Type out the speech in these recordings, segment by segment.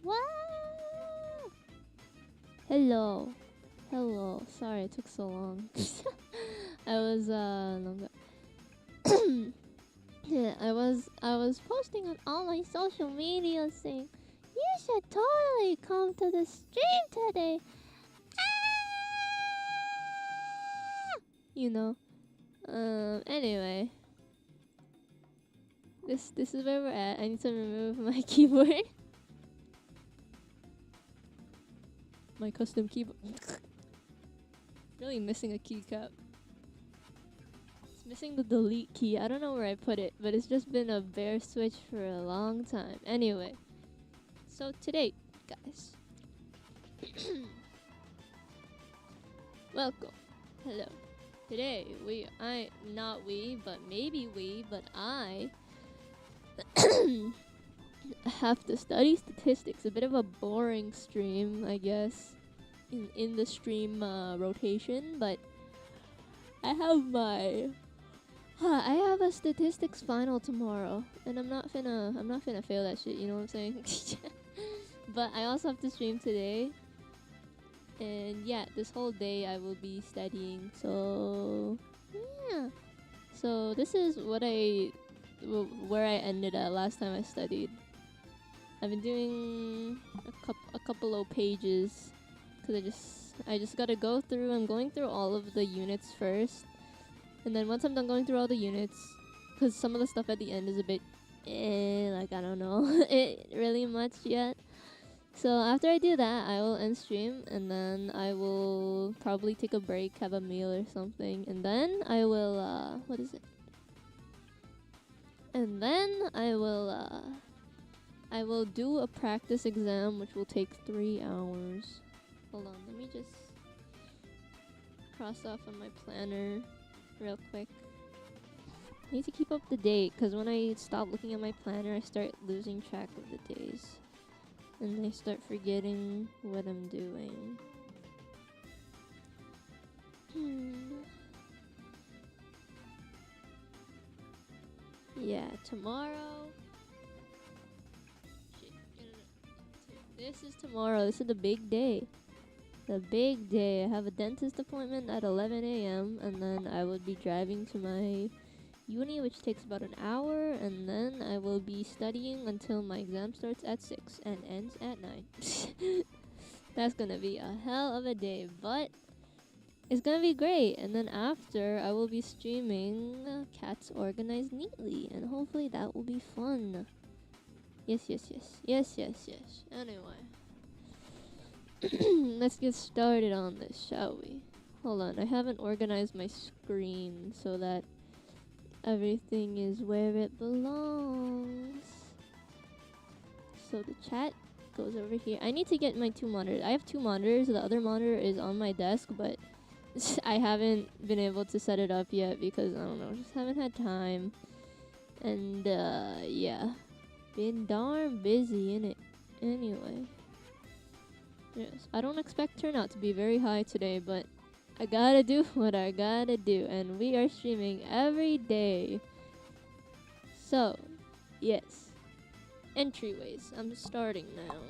Wow! Hello. Hello. Sorry it took so long. I was yeah, I was posting on all my social media saying you should totally come to the stream today. Ah! You know. Anyway, this is where we're at. I need to remove my keyboard. My custom keyboard. Really missing a keycap. It's missing the delete key. I don't know where I put it, but it's just been a bare switch for a long time. Anyway, so today, guys, welcome. Hello. Today not we, but maybe we, but I have to study statistics. A bit of a boring stream, I guess, in the stream rotation, but I have a statistics final tomorrow, and I'm not finna fail that shit. You know what I'm saying? But I also have to stream today, and yeah, this whole day I will be studying. So yeah, so this is where I ended at last time I studied. I've been doing a couple of pages because I just gotta go through. I'm going through all of the units first, and then once I'm done going through all the units, because some of the stuff at the end is a bit like I don't know it really much yet. So after I do that, I will end stream, and then I will probably take a break, have a meal or something, and then I will what is it? And then I will do a practice exam, which will take 3 hours. Hold on, let me just cross off on my planner real quick. I need to keep up the date, because when I stop looking at my planner, I start losing track of the days. And I start forgetting what I'm doing. Yeah, tomorrow. Shit. This is tomorrow. This is the big day. The big day. I have a dentist appointment at 11 a.m. and then I will be driving to my uni, which takes about an hour, and then I will be studying until my exam starts at 6 and ends at 9. That's gonna be a hell of a day, but it's gonna be great. And then after, I will be streaming Cats Organized Neatly, and hopefully that will be fun. Yes. Anyway, let's get started on this, shall we? Hold on, I haven't organized my screen so that everything is where it belongs. So the chat goes over here. I need to get my 2 monitors. I have 2 monitors. The other monitor is on my desk, but I haven't been able to set it up yet because, I don't know, just haven't had time. And, yeah. Been darn busy, innit? Anyway. Yes, I don't expect turnout to be very high today, but I gotta do what I gotta do. And we are streaming every day. So, yes. Entryways. I'm starting now.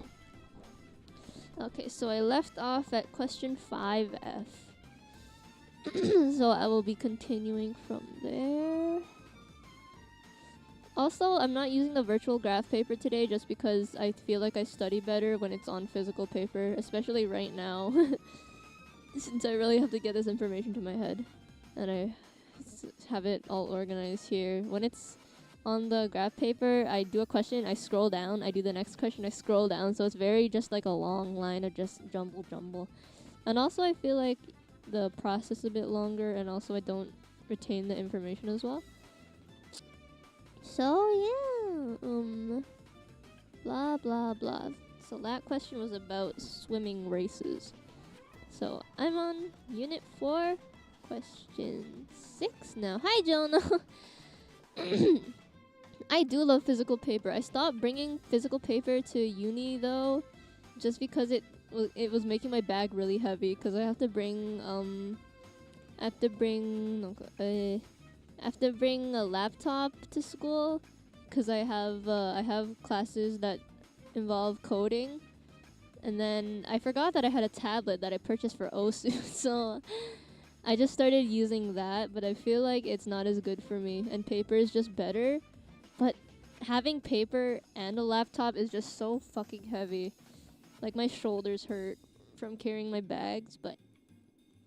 Okay, so I left off at question 5F. So I will be continuing from there. Also, I'm not using the virtual graph paper today just because I feel like I study better when it's on physical paper, especially right now. Since I really have to get this information to my head. And I have it all organized here. When it's on the graph paper, I do a question, I scroll down, I do the next question, I scroll down, so it's very just like a long line of just jumble. And also I feel like the process is a bit longer, and also I don't retain the information as well. So yeah, blah blah blah. So that question was about swimming races. So I'm on unit 4, question 6 now. Hi Jonah. I do love physical paper. I stopped bringing physical paper to uni though, just because it was making my bag really heavy. Cause I have to bring a laptop to school. Cause I have classes that involve coding, And then I forgot that I had a tablet that I purchased for OSU, so I just started using that, but I feel like it's not as good for me, and paper is just better. But having paper and a laptop is just so fucking heavy. Like, my shoulders hurt from carrying my bags, but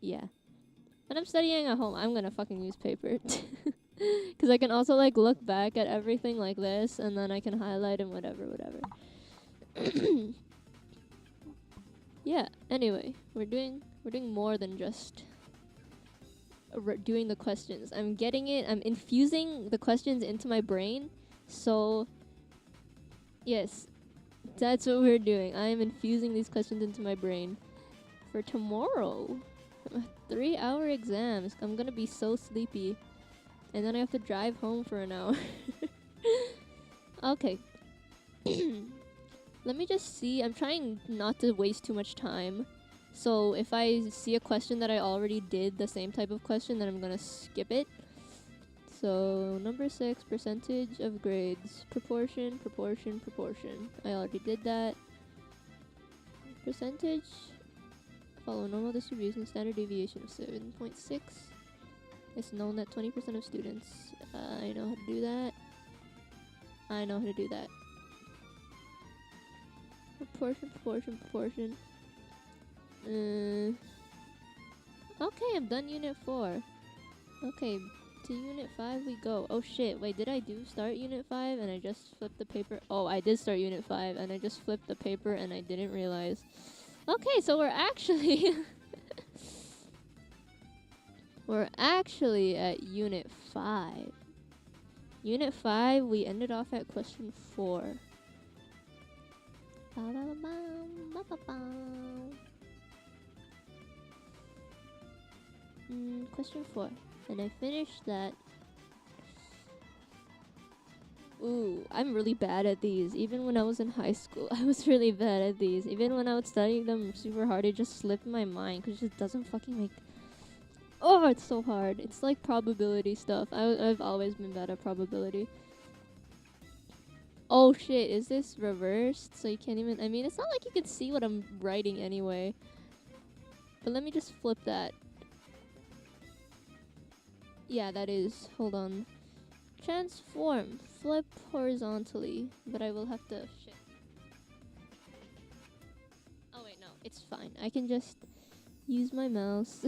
yeah. When I'm studying at home, I'm gonna fucking use paper. Because I can also, like, look back at everything like this, and then I can highlight and whatever. Yeah, anyway, we're doing more than just doing the questions. I'm getting it. I'm infusing the questions into my brain. So, yes, that's what we're doing. I am infusing these questions into my brain for tomorrow. 3-hour exams. I'm gonna be so sleepy. And then I have to drive home for an hour. Okay. Let me just see. I'm trying not to waste too much time. So if I see a question that I already did, the same type of question, then I'm gonna skip it. So number 6, percentage of grades. Proportion. I already did that. Percentage. Follow normal distribution, standard deviation of 7.6. It's known that 20% of students. I know how to do that. Proportion. Okay, I'm done unit 4. Okay, to unit 5 we go. Oh shit, wait, did I start unit 5 and I just flipped the paper? Oh, I did start unit 5 and I just flipped the paper and I didn't realize. Okay, so we're actually we're actually at unit 5. Unit 5, we ended off at question 4. Question 4. And I finished that. Ooh, I'm really bad at these. Even when I was in high school, I was really bad at these. Even when I would study them super hard, it just slipped my mind because it just doesn't fucking make... Oh, it's so hard. It's like probability stuff. I've always been bad at probability. Oh shit, is this reversed? So you can't even... I mean, it's not like you can see what I'm writing anyway. But let me just flip that. Yeah, that is. Hold on. Transform. Flip horizontally. But I will have to... Shit. Oh wait, no. It's fine. I can just use my mouse.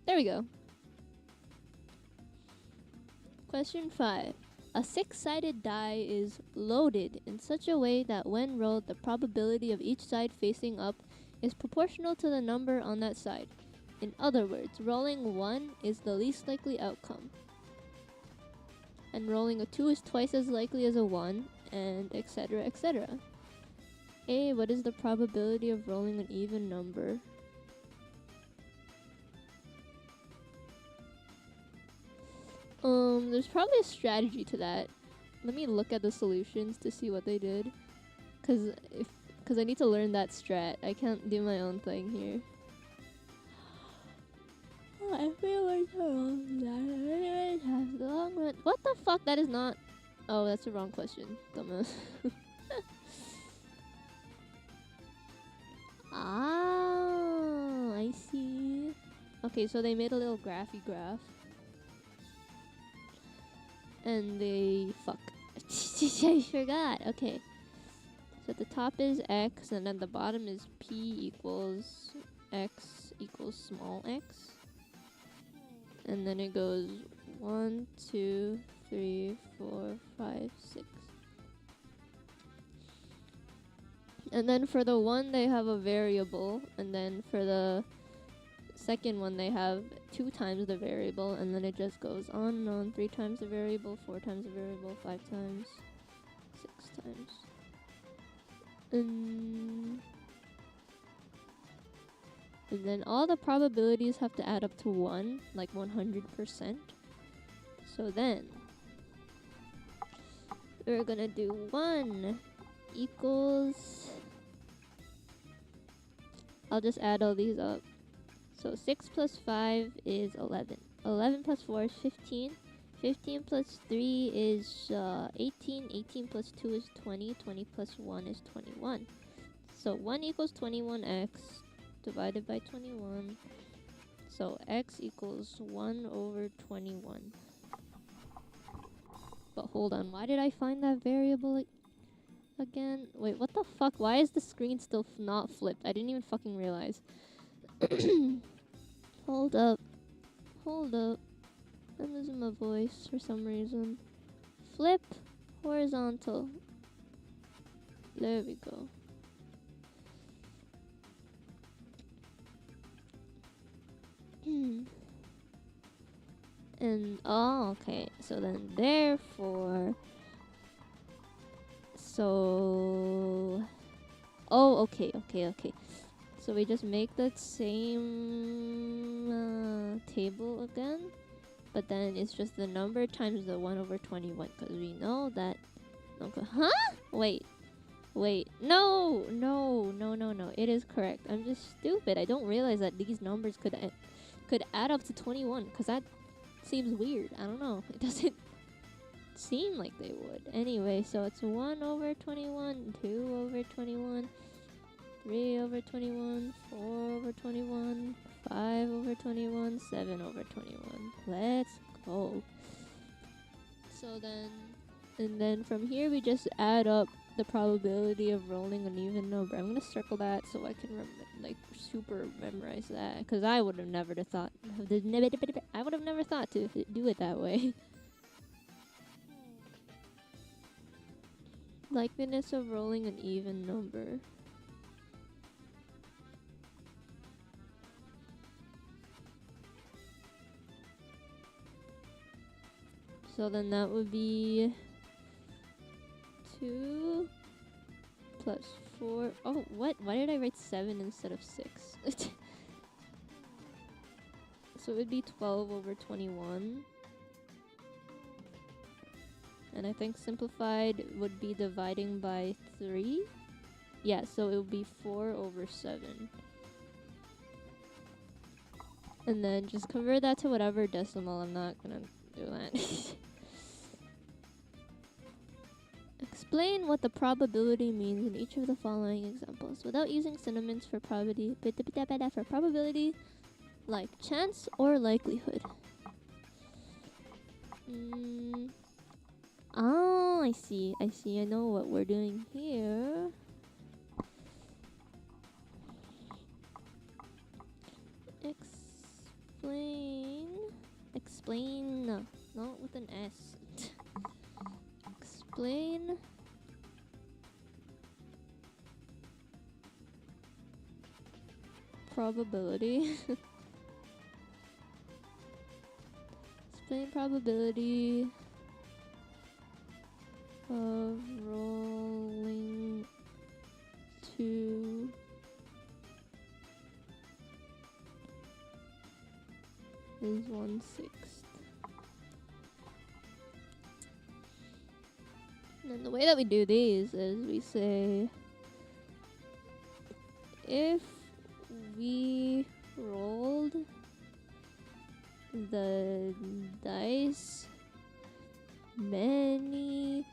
There we go. Question 5. A 6-sided die is loaded in such a way that when rolled, the probability of each side facing up is proportional to the number on that side. In other words, rolling 1 is the least likely outcome. And rolling a 2 is twice as likely as a 1, and etc, etc. A. What is the probability of rolling an even number? There's probably a strategy to that. Let me look at the solutions to see what they did. Cause I need to learn that strat. I can't do my own thing here. Oh, I feel like the long run. What the fuck? That is not... Oh, that's the wrong question. Dumbass. Ah, I see. Okay, so they made a little graphy graph. And they... Fuck. I forgot. Okay. So at the top is x, and then the bottom is p equals x equals small x. And then it goes 1, 2, 3, 4, 5, 6. And then for the 1, they have a variable. And then for the second one, they have 2 times the variable. And then it just goes on and on. 3 times the variable, 4 times the variable, 5 times, 6 times. And then all the probabilities have to add up to 1, like 100%. So then we're gonna do 1 equals... I'll just add all these up. So 6 plus 5 is 11. 11 plus 4 is 15. 15 plus 3 is 18. 18 plus 2 is 20. 20 plus 1 is 21. So 1 equals 21x divided by 21. So x equals 1 over 21. But hold on, why did I find that variable again? Wait, what the fuck? Why is the screen still not flipped? I didn't even fucking realize. Hold up. Hold up. I'm losing my voice for some reason. Flip horizontal. There we go. And oh, okay. So then therefore, so oh, okay. So we just make that same table again, but then it's just the number times the 1 over 21, because we know that. Okay. Huh? Wait. No. It is correct. I'm just stupid. I don't realize that these numbers could add up to 21, because that seems weird. I don't know. It doesn't seem like they would. Anyway, so it's 1 over 21, 2 over 21, 3 over 21, 4 over 21, 5 over 21, 7 over 21. Let's go. So then, and then from here we just add up the probability of rolling an even number. I'm gonna circle that so I can super memorize that, because I would have never thought. I would have never thought to do it that way. Likeliness of rolling an even number. So then that would be 2 plus 4. Oh, what? Why did I write 7 instead of 6? So it would be 12 over 21. And I think simplified would be dividing by 3. Yeah, so it would be 4 over 7. And then just convert that to whatever decimal. I'm not gonna do that. Explain what the probability means in each of the following examples without using synonyms for probability, like chance or likelihood. Oh, I see. I know what we're doing here. Explain, not with an S. Explain probability. Explain probability of rolling 2 is 1/6. And then the way that we do these is we say, if we rolled the dice many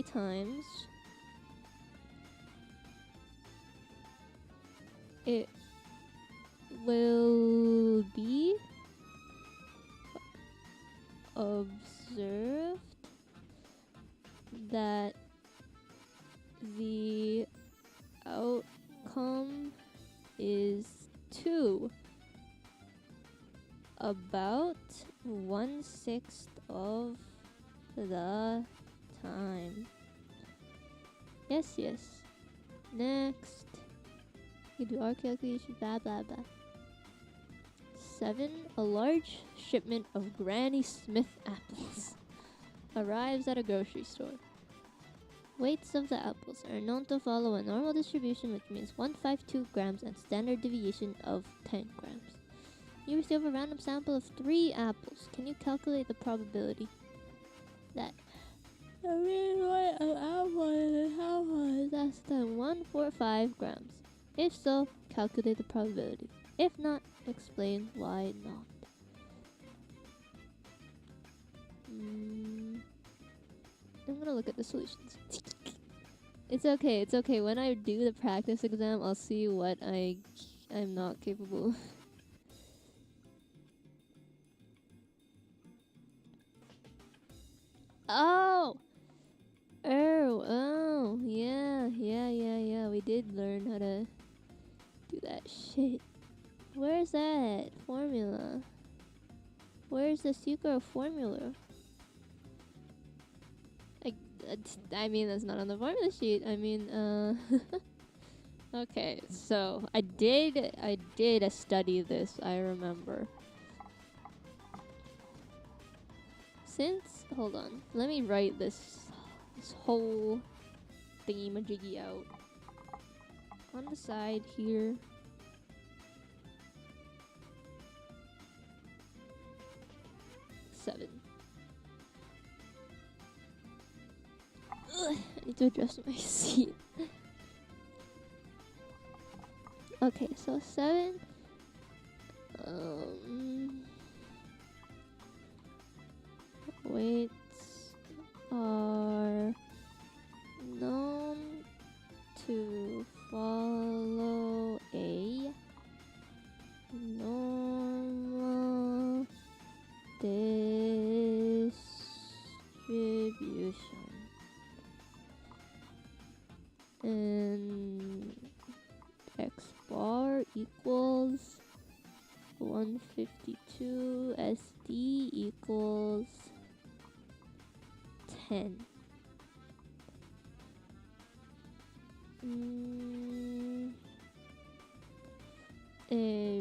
times, it will be observed that the outcome is 2 about 1/6 of the time. Yes. Next, you do our calculation, blah blah blah. 7. A large shipment of Granny Smith apples arrives at a grocery store. Weights of the apples are known to follow a normal distribution, which means 152 grams and standard deviation of 10 grams. You receive a random sample of 3 apples. Can you calculate the probability that an apple is less than 145 grams? If so, calculate the probability. If not, explain why not. I'm gonna look at the solutions. It's okay, it's okay. When I do the practice exam, I'll see what I'm not capable of. Oh! Oh, yeah. We did learn how to do that shit. Where's that formula? Where's the secret formula? I mean, that's not on the formula sheet. I mean, okay, so I did study this, I remember. Hold on, let me write this whole thingy-majiggy out. On the side here. Seven. Ugh, I need to adjust my seat. Okay, so 7. Weights are known to follow a normal distribution, and x bar equals 152, SD equals 10.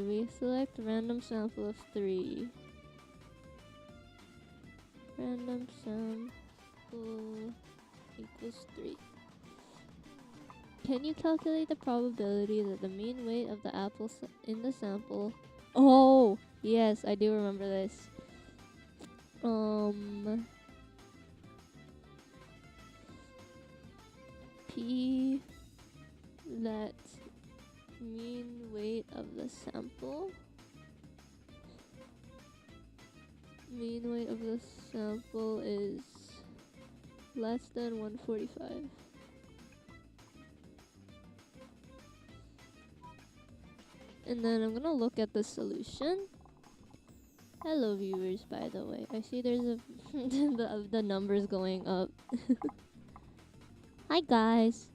We select random sample of 3. Random sample equals 3. Can you calculate the probability that the mean weight of the apple in the sample... Oh, yes, I do remember this. P that mean weight of the sample. Mean weight of the sample is less than 145. And then I'm gonna look at the solution. Hello viewers, by the way. I see there's a the numbers going up. Hi guys.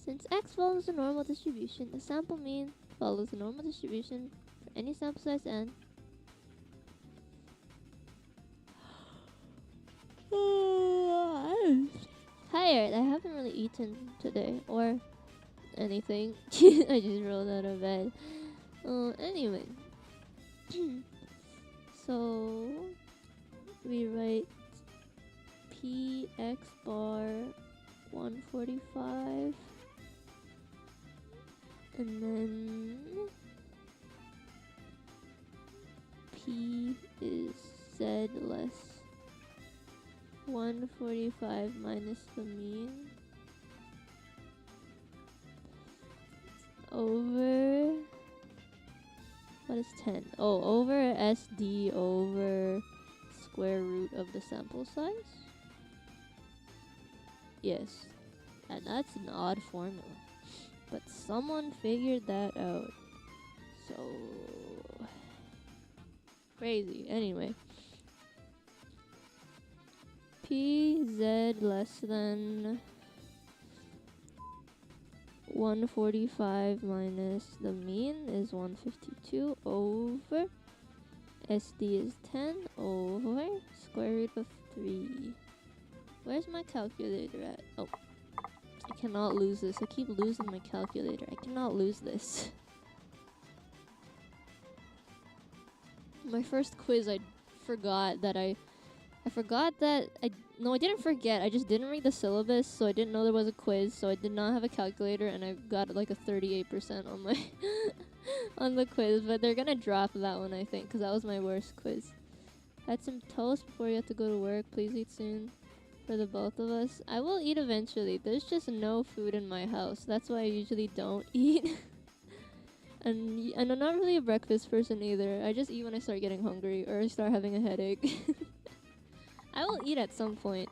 Since x follows the normal distribution, the sample mean follows the normal distribution for any sample size n. Tired. I haven't really eaten today or anything. I just rolled out of bed. Anyway. So we write p x bar 145, and then p is z less 145 minus the mean over, what is 10? Oh, over SD over square root of the sample size? Yes. And that's an odd formula. But someone figured that out. So crazy. Anyway. PZ less than 145 minus the mean is 152 over SD is 10 over square root of 3. Where's my calculator at? Oh, I cannot lose this. I keep losing my calculator. I cannot lose this. My first quiz, I forgot that no, I didn't forget. I just didn't read the syllabus, so I didn't know there was a quiz, so I did not have a calculator, and I got like a 38% on my on the quiz, but they're gonna drop that one, I think, because that was my worst quiz. Had some toast before you have to go to work. Please eat soon. For the both of us. I will eat eventually. There's just no food in my house. That's why I usually don't eat. And I'm not really a breakfast person either. I just eat when I start getting hungry or I start having a headache. I will eat at some point.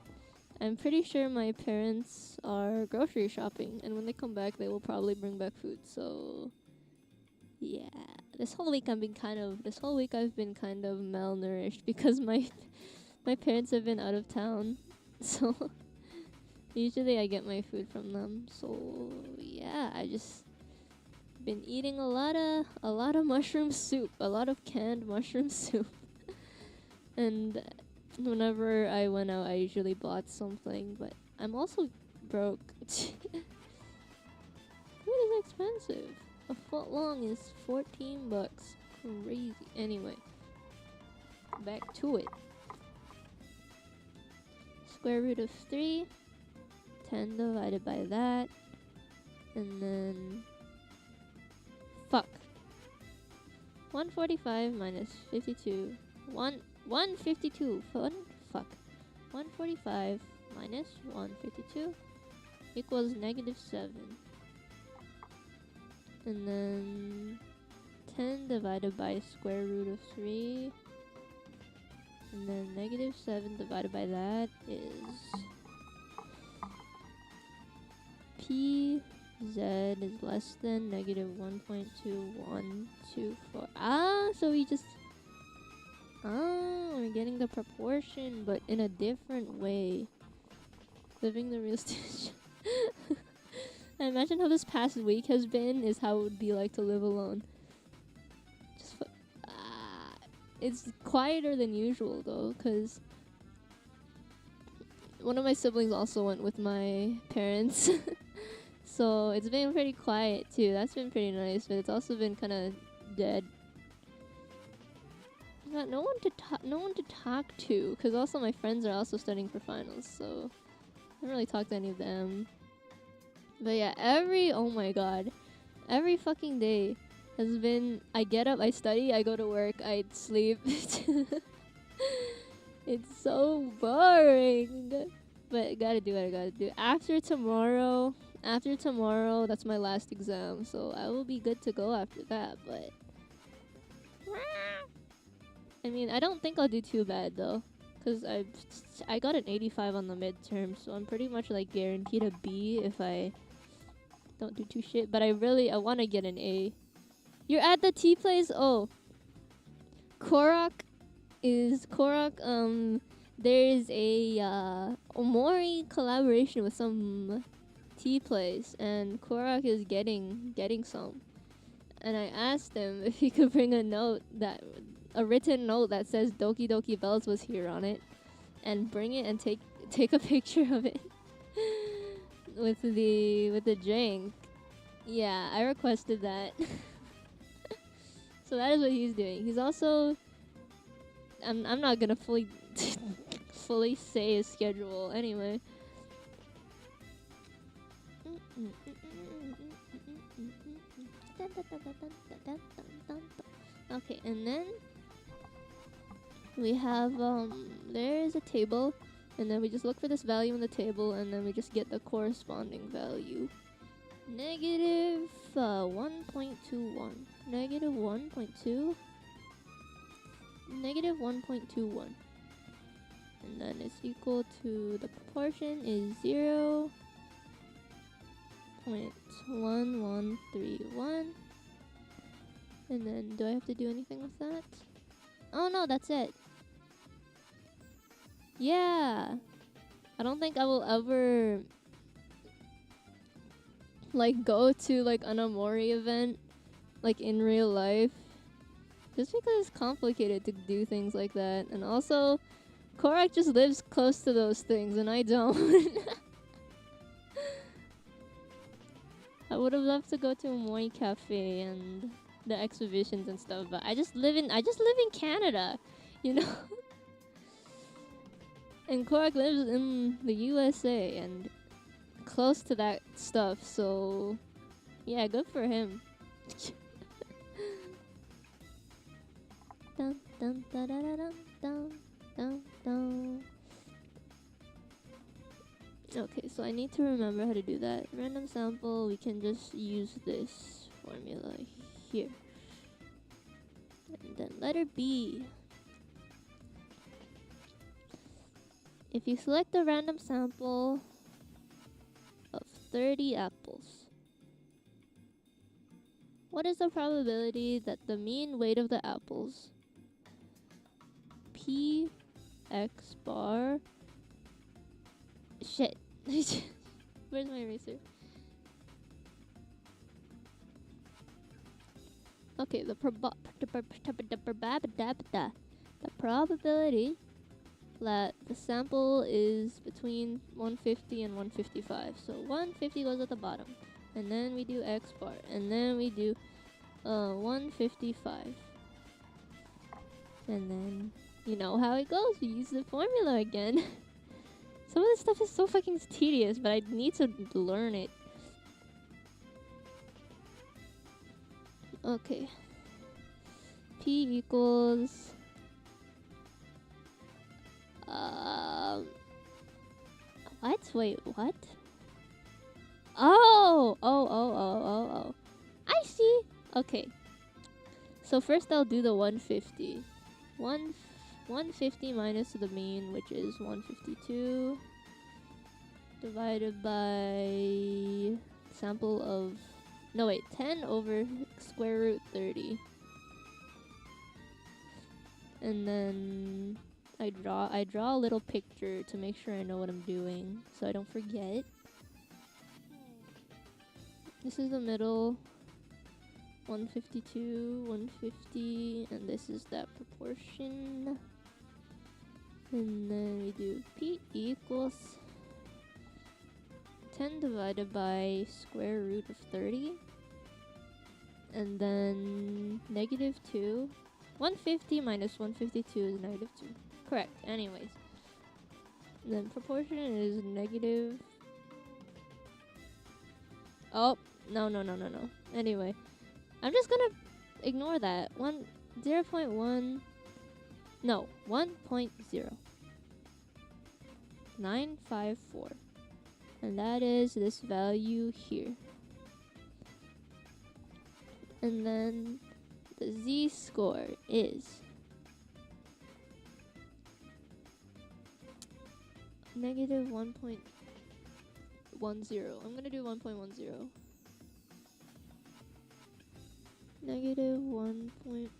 I'm pretty sure my parents are grocery shopping, and when they come back, they will probably bring back food. So, yeah, this whole week I've been kind of malnourished because my parents have been out of town. So usually I get my food from them. So yeah, I just been eating a lot of mushroom soup, a lot of canned mushroom soup. And whenever I went out, I usually bought something, but I'm also broke. Food is expensive. A foot long is $14. Crazy. Anyway, back to it. Square root of 3, 10 divided by that, and then fuck. 145 minus 52. 152. Fuck. 145 minus 152 equals -7. And then 10 divided by square root of 3. And then -7 divided by that is PZ is less than -1.2124. So we just... we're getting the proportion, but in a different way. Living the real situation. I imagine how this past week has been is how it would be like to live alone. It's quieter than usual though, because one of my siblings also went with my parents. So it's been pretty quiet too. That's been pretty nice, but it's also been kind of dead. Got no one to talk to, because also my friends are also studying for finals, so I don't really talk to any of them. But yeah, oh my god, every fucking day has been, I get up, I study, I go to work, I sleep. It's so boring. But gotta do what I gotta do. After tomorrow, that's my last exam, so I will be good to go after that, but... I mean, I don't think I'll do too bad though, because I got an 85 on the midterm, so I'm pretty much like guaranteed a B if I don't do too shit. But I want to get an A. You're at the T place? Oh. Korok, there's a Omori collaboration with some tea place, and Korok is getting some. And I asked him if he could bring a written note that says Doki Doki Bells was here on it, and bring it and take a picture of it with the drink. Yeah, I requested that. So that is what he's doing. He's also, I'm not gonna fully say his schedule anyway. Okay, and then we have there is a table, and then we just look for this value in the table, and then we just get the corresponding value. -1.21. -1.2. -1.21. And then it's equal to, the proportion is 0.1131. And then, do I have to do anything with that? Oh no, that's it. Yeah. I don't think I will ever like go to like an Omori event like in real life, just because it's complicated to do things like that. And also, Korok just lives close to those things and I don't. I would have loved to go to a Omori cafe and the exhibitions and stuff, but I just live in Canada, you know. And Korok lives in the USA and close to that stuff, so yeah, good for him. Dun, dun, da, da, da, dun, dun, dun, dun. Okay, so I need to remember how to do that. Random sample, we can just use this formula here. And then letter B. If you select a random sample of 30 apples, what is the probability that the mean weight of the apples P X bar shit where's my eraser? Okay, the probability that the sample is between 150 and 155. So 150 goes at the bottom, and then we do X bar, and then we do 155. And then you know how it goes. We use the formula again. Some of this stuff is so fucking tedious, but I need to learn it. Okay. P equals what? Wait, what? Oh. I see. Okay. So first I'll do the 150. 150 minus the mean, which is 152, divided by sample of 10 over square root 30. And then I draw a little picture to make sure I know what I'm doing, so I don't forget. This is the middle, 152, 150, and this is that proportion. And then we do P equals 10 divided by square root of 30. And then negative 2. 150 minus 152 is negative 2. Correct. Anyways. And then proportion is negative. Oh, no. Anyway. I'm just gonna ignore that. 0.1. No, 1.0. 954. And that is this value here. And then the z-score is negative 1.10. I'm gonna do 1.10. Negative 1.10.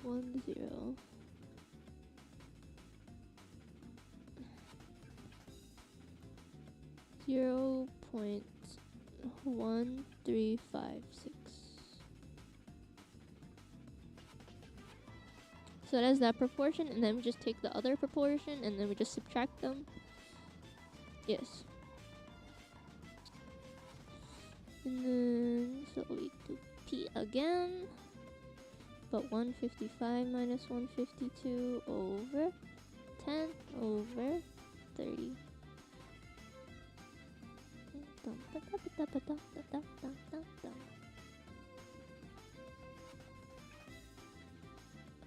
0.1356. So that's that proportion, and then we just take the other proportion, and then we just subtract them. Yes. And then, so we do P again. But 155 minus 152 over 10 over 30.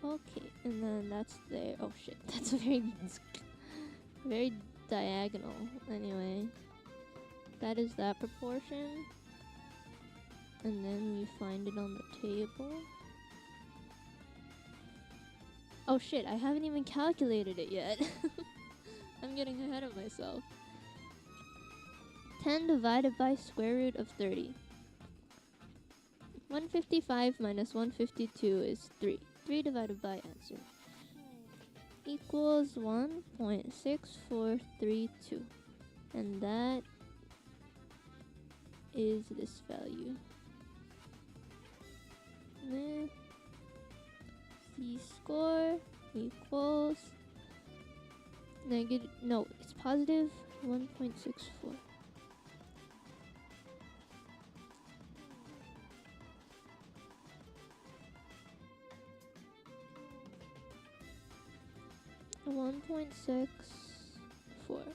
Okay, and then that's there. Oh shit, that's very diagonal. Anyway, that is that proportion. And then we find it on the table. Oh shit, I haven't even calculated it yet. I'm getting ahead of myself. 10 divided by square root of 30. 155 minus 152 is 3. 3 divided by answer equals 1.6432. And that is this value. Z-score equals negative, no, it's positive 1.64.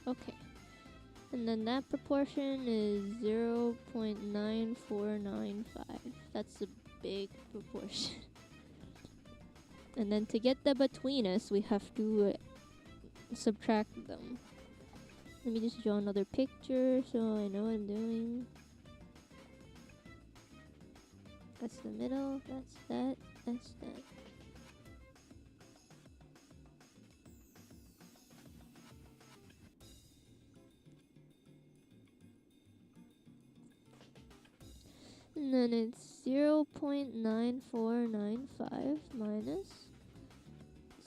Okay. And then that proportion is 0.9495. That's a big proportion. And then to get the between us, we have to subtract them. Let me just draw another picture so I know what I'm doing. That's the middle. That's that. That's that. And then it's 0.9495 minus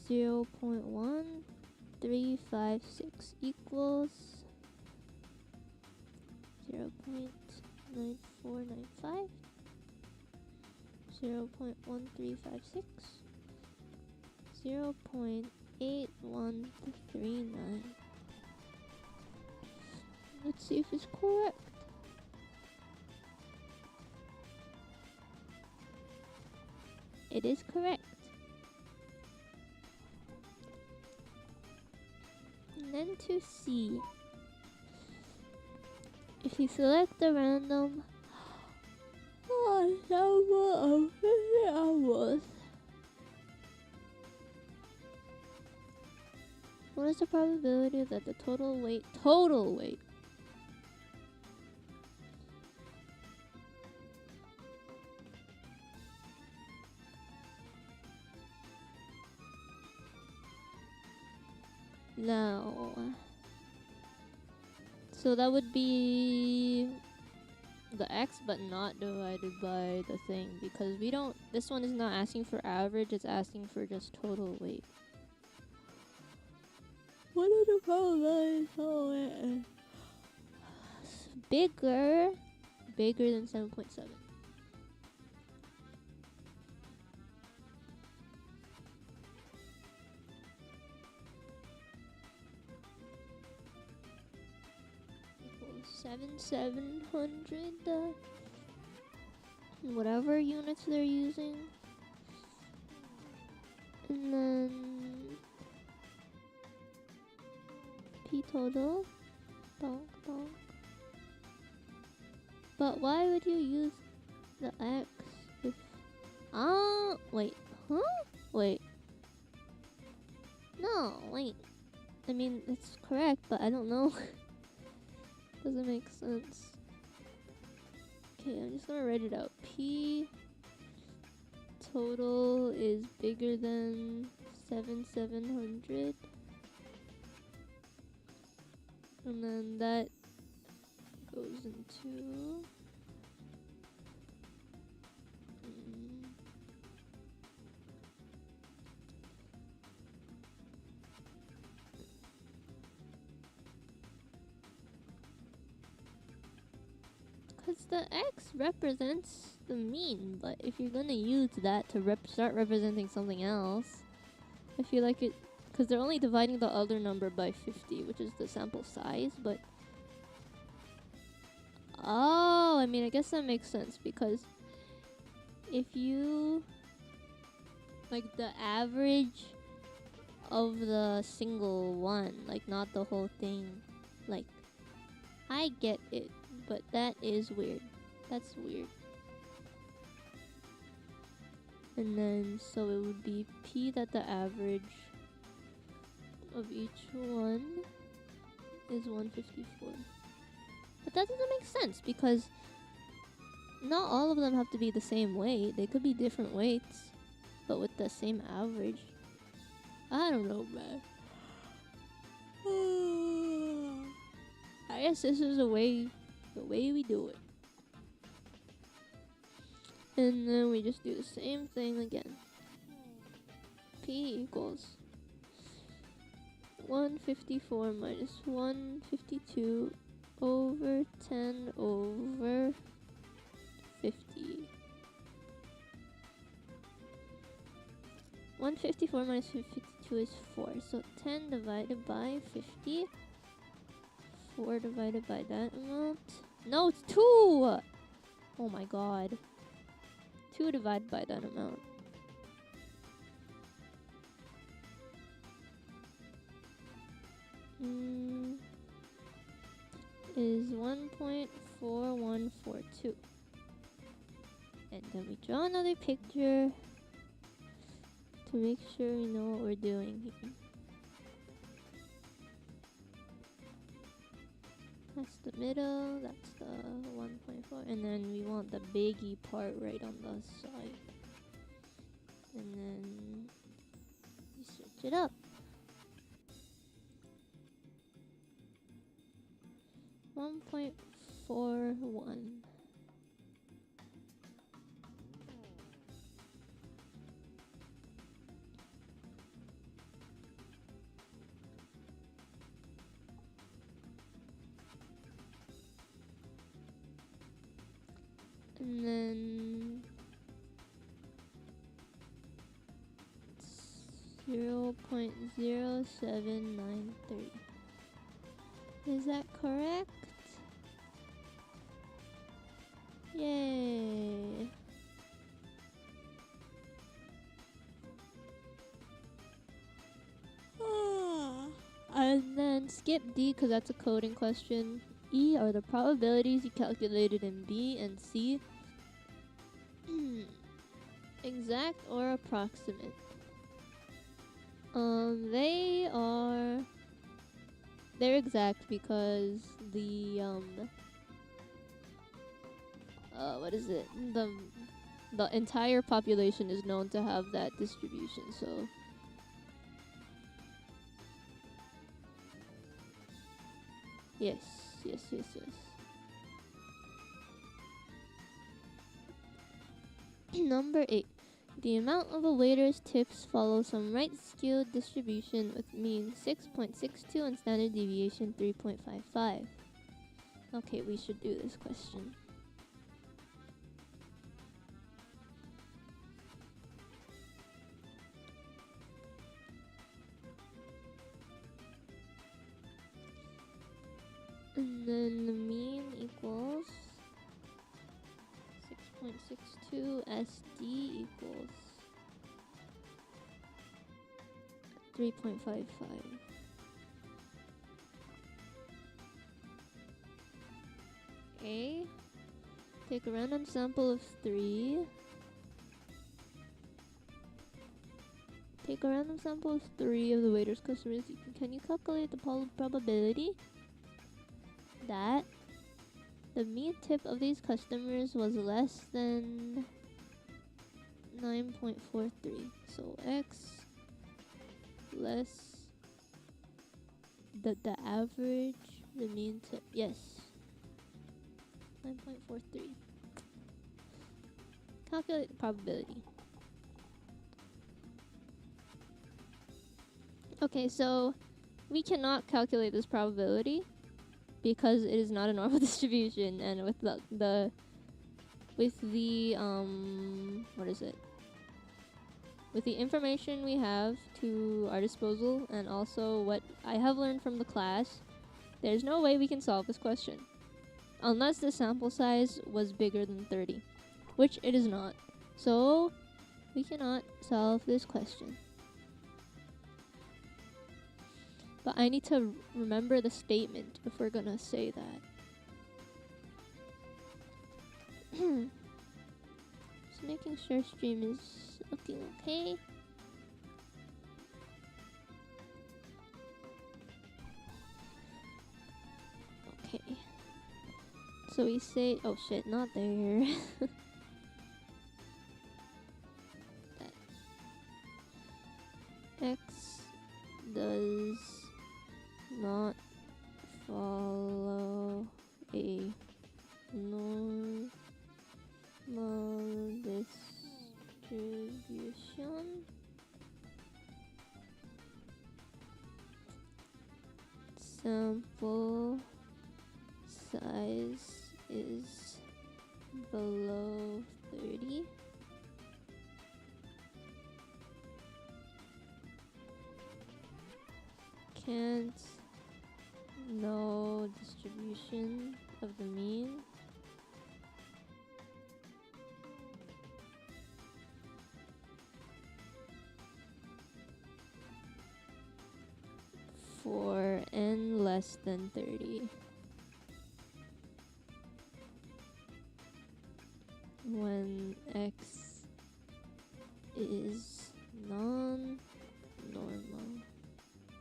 0.1356 equals 0.9495, 0.1356, 0.8139. Let's see if it's correct. It is correct. And then to see, if you select the random number of hours, what is the probability that the total weight now? So that would be the x, but not divided by the thing, because we don't, this one is not asking for average, it's asking for just total weight. What is the probability total weight? Bigger than 7.7. Equals 700, whatever units they're using. And then P total. Donk, donk. But why would you use the X if... wait. Huh? Wait. No, wait. I mean, it's correct, but I don't know. Doesn't make sense. Okay, I'm just gonna write it out. P total is bigger than 700. And then that goes into... Because the X represents the mean, but if you're gonna use that to start representing something else, I feel like it, because they're only dividing the other number by 50, which is the sample size, but... Oh, I mean, I guess that makes sense, because if you... like, the average of the single one, like, not the whole thing, like, I get it, but that is weird. That's weird. And then, so it would be P that the average of each one is 154. But that doesn't make sense, because not all of them have to be the same weight. They could be different weights, but with the same average. I don't know, man. I guess this is the way we do it. And then we just do the same thing again. P equals 154 minus 152 over 10 over 50. 154 minus 52 is 4. So 10 divided by 50. 4 divided by that amount. No, it's 2! Oh my god. 2 divided by that amount. Is 1.4142. And then we draw another picture to make sure we know what we're doing here. That's the middle, that's the 1.4, and then we want the biggie part right on the side. And then we switch it up. $1.41. And then 0.0793. Is that correct? Yay! And then skip D because that's a coding question. E are the probabilities you calculated in B, and C exact or approximate. They're exact because the what is it? The entire population is known to have that distribution, so yes. Number 8. The amount of a waiter's tips follows some right-skewed distribution with mean 6.62 and standard deviation 3.55. Okay, we should do this question. And then the mean equals 6.62, SD equals 3.55. A. Take a random sample of 3. Take a random sample of 3 of the waiter's customers. Can you calculate the probability that the mean tip of these customers was less than 9.43? So X less the average, the mean tip. Yes. 9.43. Calculate the probability. Okay, so we cannot calculate this probability because it is not a normal distribution, and with the what is it? With the information we have to our disposal and also what I have learned from the class, there's no way we can solve this question. Unless the sample size was bigger than 30, which it is not. So, we cannot solve this question. But I need to remember the statement if we're gonna say that. Just making sure stream is looking okay. Okay. So we say, oh shit, not there. X does not follow a normal distribution. Sample size is below 30. Can't know distribution of the mean. For n less than 30. When x is non-normal.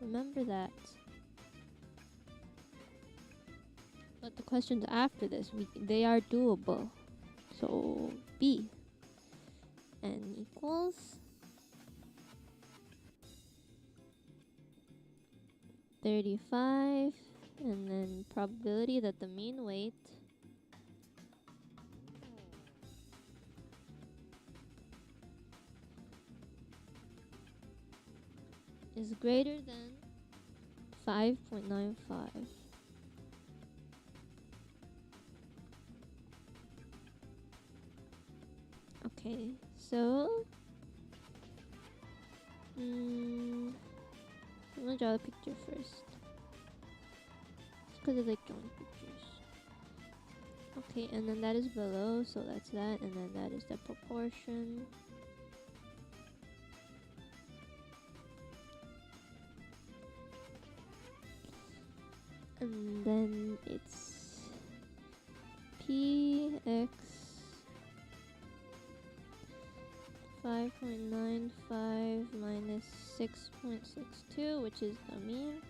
Remember that. But the questions after this, they are doable. So B. N equals 35, and then probability that the mean weight is greater than 5.95. Okay, so I'm gonna draw a picture first. Because I like drawing pictures. Okay, and then that is below, so that's that, and then that is the proportion. And then it's px 5.95 minus 6.62, which is the mean.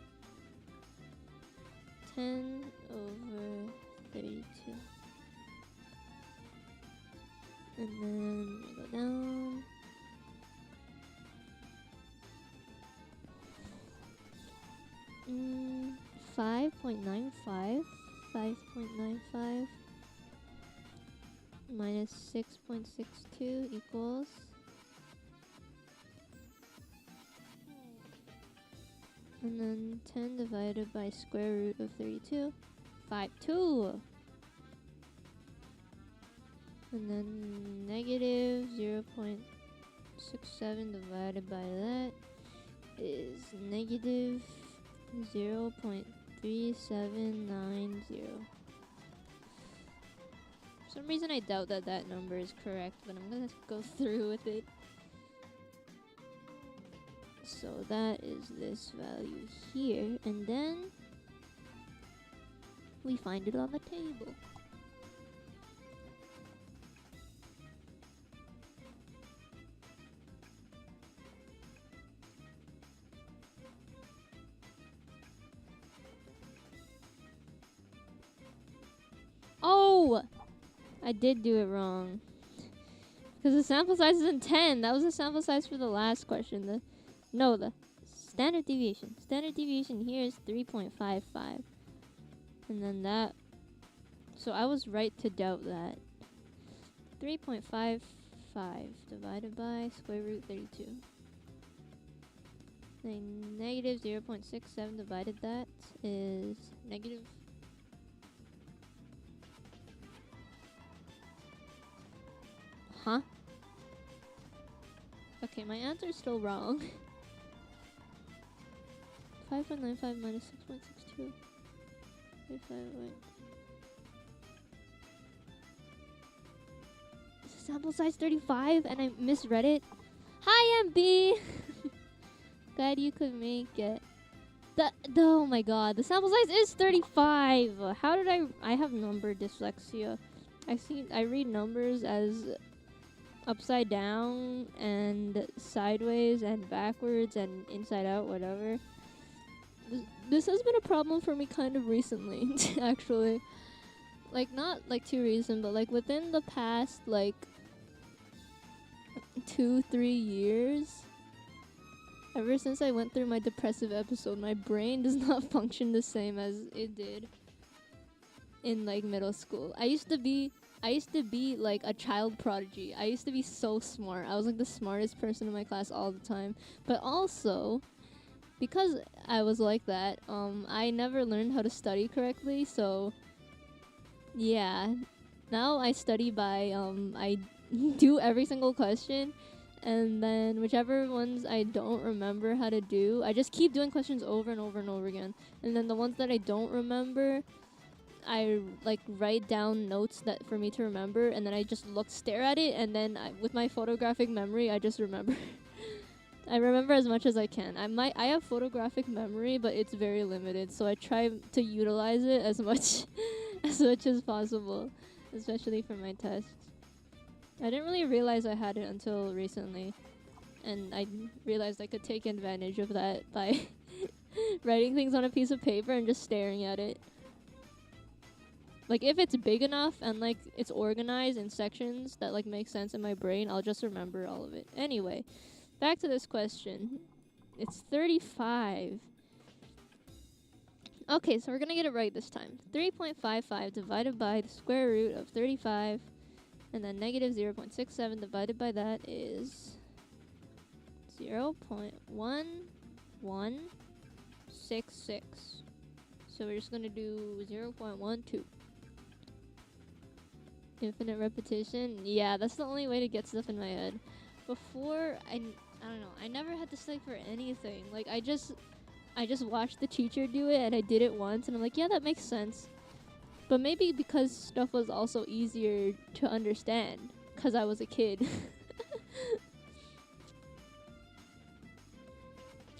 10 over 32. And then we go down. Mm, 5.95 minus 6.62 equals and then 10 divided by square root of 32, 2. And then negative 0.67 divided by that is negative 0.3790. For some reason I doubt that that number is correct, but I'm gonna go through with it. So that is this value here, and then we find it on the table. Oh! I did do it wrong. Because the sample size isn't 10. That was the sample size for the last question. The standard deviation. Standard deviation here is 3.55. And then that. So I was right to doubt that. 3.55 divided by square root 32. Then negative 0.67 divided that is negative. Huh? Okay, my answer is still wrong. 5.95 minus 6.62. Wait. Is the sample size 35 and I misread it? Hi, MB! Glad you could make it. Oh my god, the sample size is 35! How did I have number dyslexia. I read numbers as upside down and sideways and backwards and inside out, whatever. This has been a problem for me kind of recently, actually. Like, not like too recent, but like within the past like 2-3 years. Ever since I went through my depressive episode, my brain does not function the same as it did in like middle school. I used to be like a child prodigy. I used to be so smart. I was like the smartest person in my class all the time. But also, because I was like that, I never learned how to study correctly. So, yeah. Now I study by, I do every single question. And then whichever ones I don't remember how to do, I just keep doing questions over and over and over again. And then the ones that I don't remember, I like write down notes that for me to remember, and then I just stare at it, and then with my photographic memory, I just remember. I remember as much as I can. I have photographic memory, but it's very limited, so I try to utilize it as much as possible, especially for my tests. I didn't really realize I had it until recently, and I realized I could take advantage of that by writing things on a piece of paper and just staring at it. Like if it's big enough and like it's organized in sections that like make sense in my brain, I'll just remember all of it. Anyway, back to this question. It's 35. Okay, so we're gonna get it right this time. 3.55 divided by the square root of 35, and then negative 0.67 divided by that is 0.1166. So we're just gonna do 0.12. Infinite repetition. Yeah, that's the only way to get stuff in my head. Before, I don't know. I never had to study for anything. Like I just watched the teacher do it, and I did it once, and I'm like, yeah, that makes sense. But maybe because stuff was also easier to understand, because I was a kid.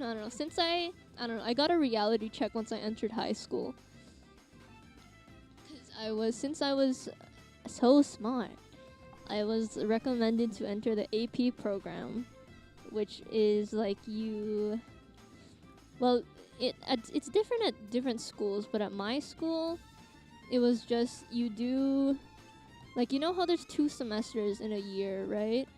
I don't know. I got a reality check once I entered high school. Since I was so smart, I was recommended to enter the AP program, which is like it's different at different schools, but at my school, it was just you do, like, you know how there's 2 semesters in a year, right?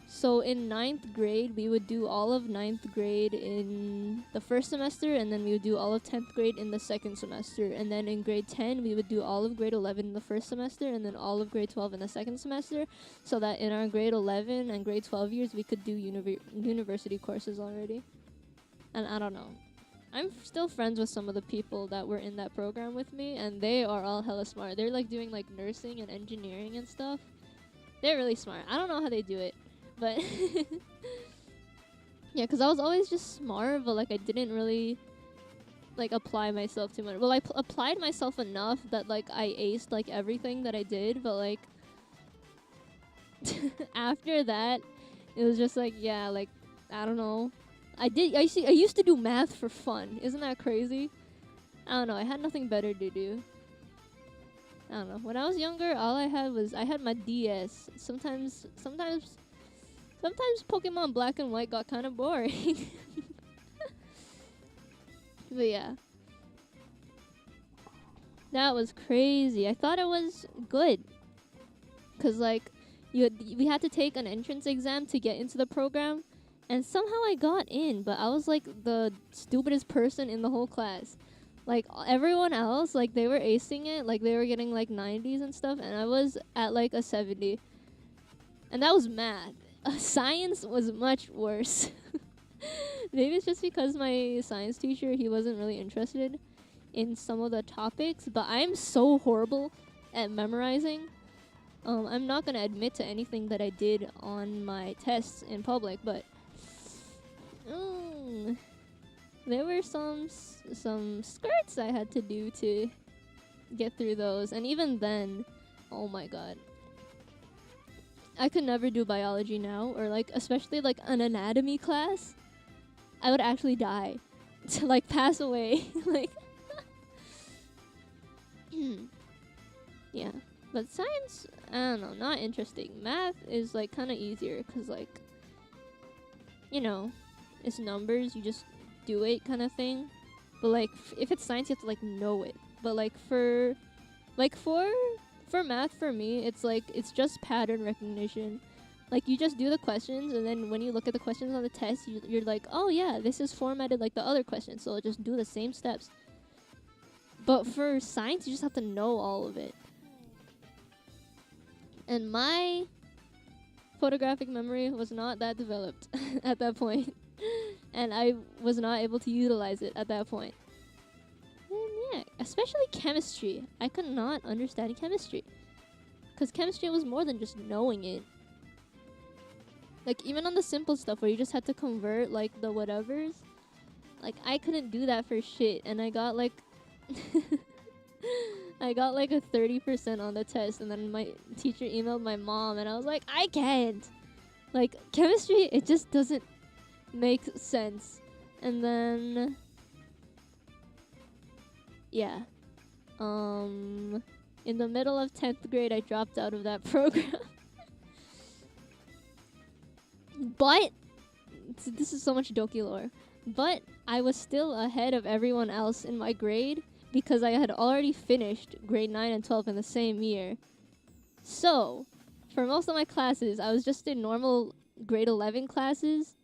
So in 9th grade, we would do all of 9th grade in the first semester, and then we would do all of 10th grade in the second semester. And then in grade 10, we would do all of grade 11 in the first semester, and then all of grade 12 in the second semester, so that in our grade 11 and grade 12 years, we could do university courses already. And I don't know. I'm still friends with some of the people that were in that program with me, and they are all hella smart. They're like doing like nursing and engineering and stuff. They're really smart. I don't know how they do it. But yeah, because I was always just smart, but like I didn't really like apply myself too much. Well, I applied myself enough that like I aced like everything that I did, but like after that, it was just like, yeah, like I don't know. I used to do math for fun. Isn't that crazy? I don't know. I had nothing better to do. I don't know. When I was younger, all I had my DS. Sometimes Pokemon Black and White got kind of boring. But yeah. That was crazy. I thought it was good. 'Cause like we had to take an entrance exam to get into the program, and somehow I got in, but I was like the stupidest person in the whole class. Like everyone else, like they were acing it, like they were getting like 90s and stuff, and I was at like a 70. And that was math. Science was much worse. Maybe it's just because my science teacher, he wasn't really interested in some of the topics, but I'm so horrible at memorizing. I'm not going to admit to anything that I did on my tests in public, but there were some skirts I had to do to get through those, and even then, oh my god. I could never do biology now, or like especially like an anatomy class. I would actually die to like pass away. Like yeah. But science, I don't know, not interesting. Math is like kind of easier cuz like you know, it's numbers, you just do it kind of thing. But like if it's science, you have to like know it. But like for math, for me, it's like it's just pattern recognition. Like you just do the questions, and then when you look at the questions on the test, you're like, oh yeah, this is formatted like the other questions, so just do the same steps. But for science, you just have to know all of it. And my photographic memory was not that developed at that point, and I was not able to utilize it at that point. Yeah, especially chemistry. I could not understand chemistry. Because chemistry was more than just knowing it. Like, even on the simple stuff where you just had to convert, like, the whatevers. Like, I couldn't do that for shit. And I got, like... I got, like, a 30% on the test. And then my teacher emailed my mom. And I was like, I can't. Like, chemistry, it just doesn't make sense. And then... yeah. In the middle of 10th grade, I dropped out of that program. But, this is so much Doki lore. But I was still ahead of everyone else in my grade because I had already finished grade 9 and 12 in the same year. So, for most of my classes, I was just in normal grade 11 classes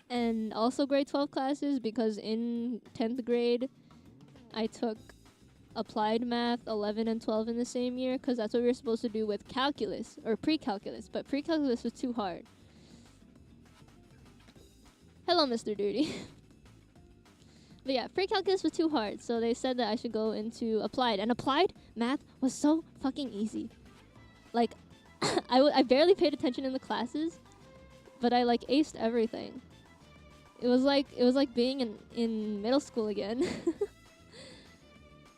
and also grade 12 classes, because in 10th grade, I took applied math 11 and 12 in the same year, because that's what we were supposed to do with calculus or pre-calculus, but pre-calculus was too hard. Hello, Mr. Dirty. But yeah, pre-calculus was too hard, so they said that I should go into applied, and applied math was so fucking easy. Like, I barely paid attention in the classes, but I like aced everything. It was like being in middle school again.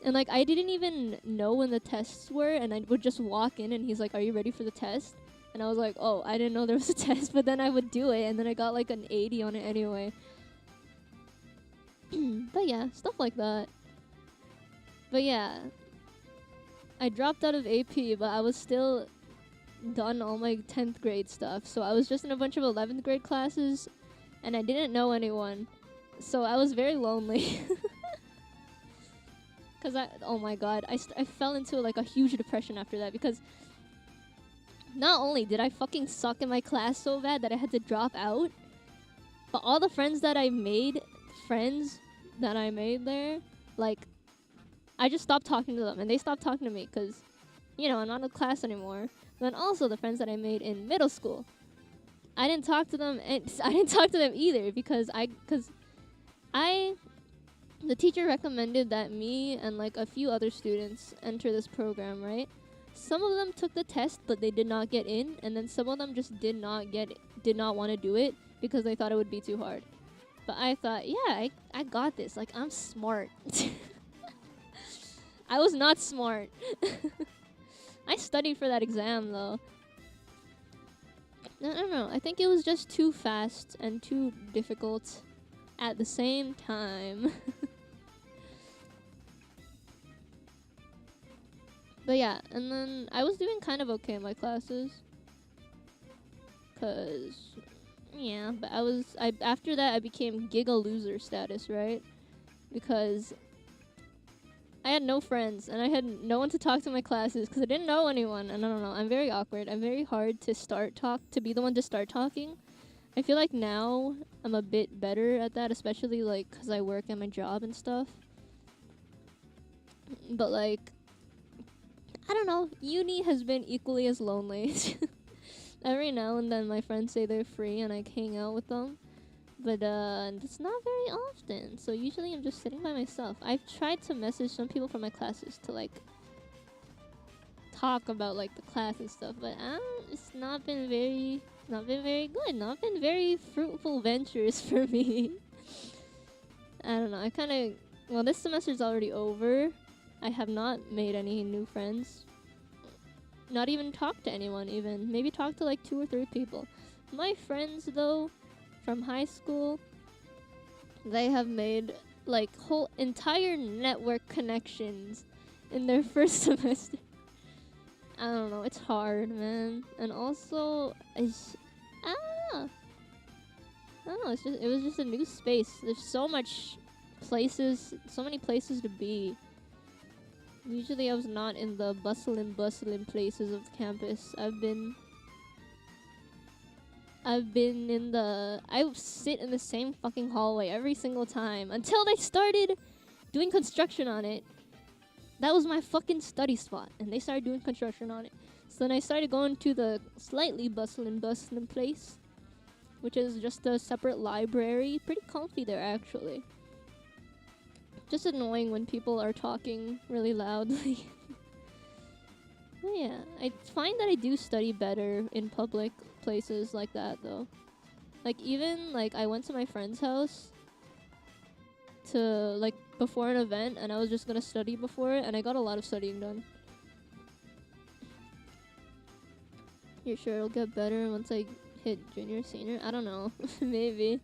And like, I didn't even know when the tests were, and I would just walk in and he's like, "Are you ready for the test?" And I was like, "Oh, I didn't know there was a test," but then I would do it, and then I got like an 80 on it anyway. But yeah, stuff like that. But yeah, I dropped out of AP, but I was still done all my 10th grade stuff. So I was just in a bunch of 11th grade classes, and I didn't know anyone. So I was very lonely. Because oh my god, I fell into like a huge depression after that, because not only did I fucking suck in my class so bad that I had to drop out, but all the friends that I made there, like, I just stopped talking to them, and they stopped talking to me, because, you know, I'm not in class anymore. Then also the friends that I made in middle school, I didn't talk to them, and I didn't talk to them either, because the teacher recommended that me and like a few other students enter this program, right? Some of them took the test, but they did not get in, and then some of them just did not want to do it because they thought it would be too hard. But I thought, yeah, I got this. Like, I'm smart. I was not smart. I studied for that exam, though. I don't know. I think it was just too fast and too difficult at the same time. But yeah, and then I was doing kind of okay in my classes. Yeah, but after that I became Giga Loser status, right? Because I had no friends, and I had no one to talk to in my classes, because I didn't know anyone, and I don't know, I'm very awkward. I'm very hard to be the one to start talking. I feel like now I'm a bit better at that, especially like because I work at my job and stuff. But like, I don't know, uni has been equally as lonely. Every now and then my friends say they're free and I hang out with them, but it's not very often, so usually I'm just sitting by myself. I've tried to message some people from my classes to like talk about like the class and stuff, but it's not been very good, not been very fruitful ventures for me. I don't know, well, this semester's already over. I have not made any new friends. Not even talked to anyone even. Maybe talked to like 2 or 3 people. My friends though, from high school, they have made like whole entire network connections in their first semester. I don't know, it's hard, man. And also, I don't know, it was just a new space. There's so many places to be. Usually I was not in the bustling places of the campus. I would sit in the same fucking hallway every single time until they started doing construction on it. That was my fucking study spot, and they started doing construction on it. So then I started going to the slightly bustling place, which is just a separate library. Pretty comfy there, actually. Just annoying when people are talking really loudly. But yeah, I find that I do study better in public places like that, though. Like, even, like, I went to my friend's house to, like, before an event, and I was just gonna study before it, and I got a lot of studying done. You're sure it'll get better once I hit junior, senior? I don't know. Maybe.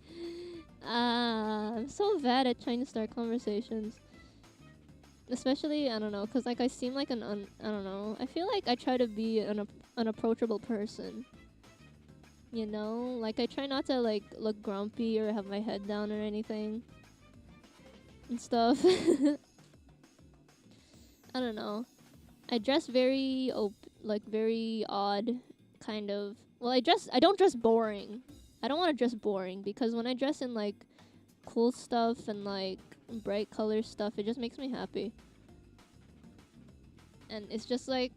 I'm so bad at trying to start conversations. Especially, I don't know, because, like, I seem like I don't know. I feel like I try to be an approachable person. You know? Like, I try not to, like, look grumpy or have my head down or anything. and stuff. I don't know. I dress very like very odd, kind of. Well, I don't dress boring. I don't want to dress boring because when I dress in like cool stuff and like bright color stuff, it just makes me happy. And it's just like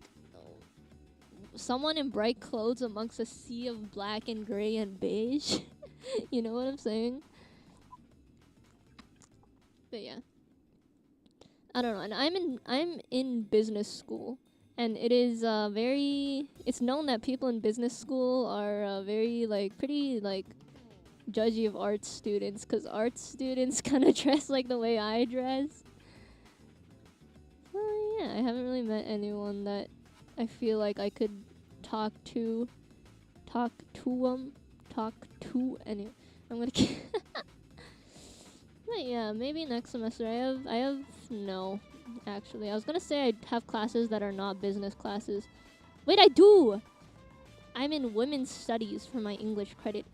someone in bright clothes amongst a sea of black and gray and beige. You know what I'm saying? But yeah. I don't know. And I'm in business school, and it is very. It's known that people in business school are very like pretty like judgy of arts students, 'cause arts students kind of dress like the way I dress. So yeah, I haven't really met anyone that I feel like I could talk to, talk talk to any. I'm gonna. But yeah, maybe next semester. I have no, actually. I was gonna say I'd have classes that are not business classes. Wait, I do! I'm in women's studies for my English credit.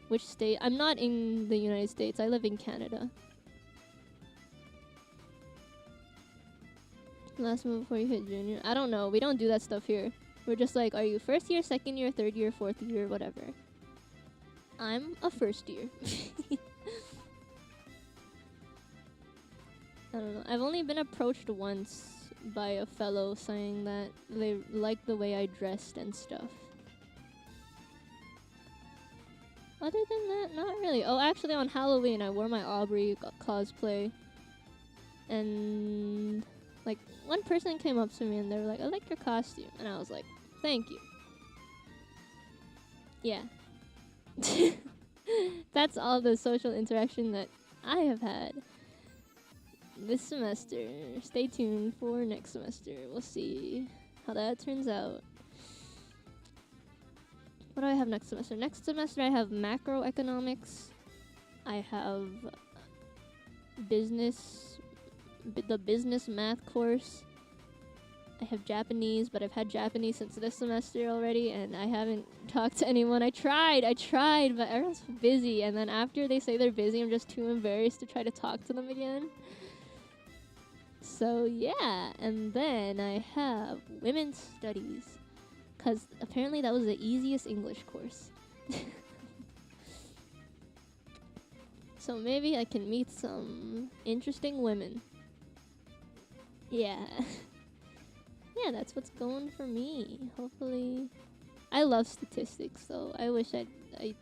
Which state? I'm not in the United States. I live in Canada. Last move before you hit junior. I don't know. We don't do that stuff here. We're just like, are you first year, second year, third year, fourth year, whatever. I'm a first year. I don't know. I've only been approached once by a fellow saying that they liked the way I dressed and stuff. Other than that, not really. Oh, actually, on Halloween, I wore my Aubrey cosplay. And, like, one person came up to me and they were like, I like your costume. And I was like, thank you. Yeah. That's all the social interaction that I have had this semester. Stay tuned for next semester. We'll see how that turns out. What do I have next semester? Next semester I have macroeconomics. I have business, the business math course. I have Japanese, but I've had Japanese since this semester already, and I haven't talked to anyone. I tried, but everyone's busy, and then after they say they're busy, I'm just too embarrassed to try to talk to them again. So yeah, and then I have women's studies, because apparently that was the easiest English course. So maybe I can meet some interesting women. Yeah. Yeah, that's what's going for me. Hopefully. I love statistics, so I wish I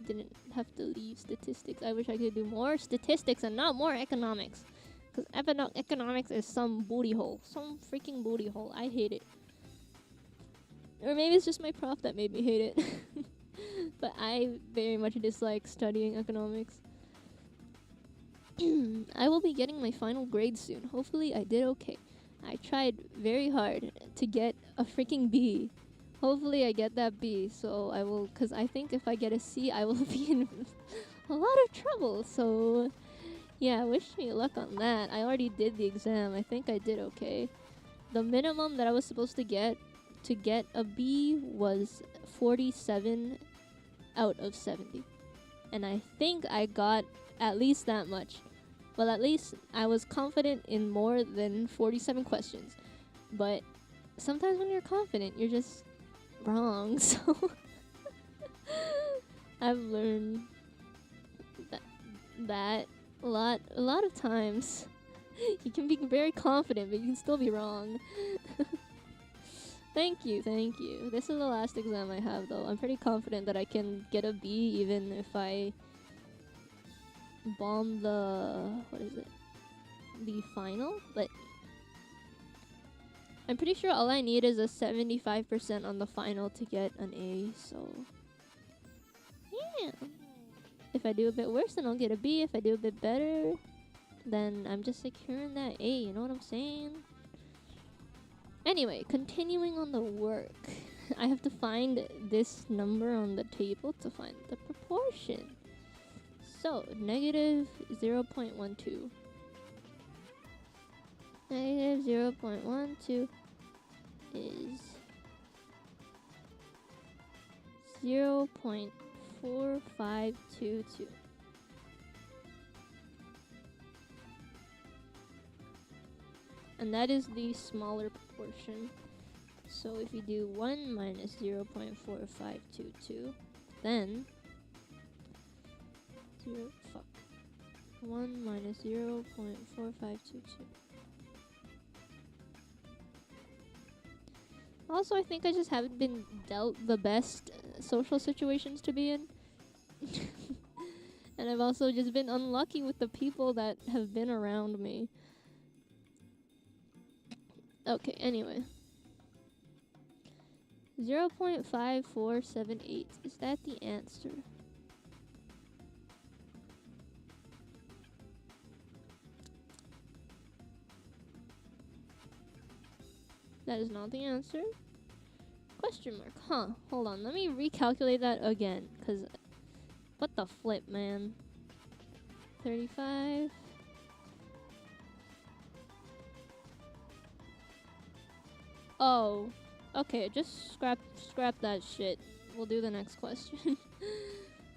didn't have to leave statistics. I wish I could do more statistics and not more economics. Because economics is some booty hole. Some freaking booty hole. I hate it. Or maybe it's just my prof that made me hate it. But I very much dislike studying economics. I will be getting my final grade soon. Hopefully I did okay. I tried very hard to get a freaking B. Hopefully I get that B, so I will, because I think if I get a C, I will be in a lot of trouble. So, yeah, wish me luck on that. I already did the exam. I think I did okay. The minimum that I was supposed to get a B was 47 out of 70. And I think I got at least that much. Well, at least I was confident in more than 47 questions. But sometimes when you're confident, you're just wrong. So I've learned that a lot of times. You can be very confident, but you can still be wrong. Thank you. This is the last exam I have, though. I'm pretty confident that I can get a B even if I bomb the the final, but I'm pretty sure all I need is a 75% on the final to get an A, so yeah. If I do a bit worse, then I'll get a B. If I do a bit better, then I'm just securing that A, you know what I'm saying? Anyway, continuing on the work. I have to find this number on the table to find the proportion. So, negative 0.12. Negative 0.12 is 0.4522. and that is the smaller proportion. So if you do 1 minus 0.4522, then 1 minus 0.4522. Also, I think I just haven't been dealt the best social situations to be in. And I've also just been unlucky with the people that have been around me. Okay, anyway. 0.5478. Is that the answer? That is not the answer. Question mark. Huh. Hold on. Let me recalculate that again. Because what the flip, man? 35. Oh. Okay, just scrap that shit. We'll do the next question.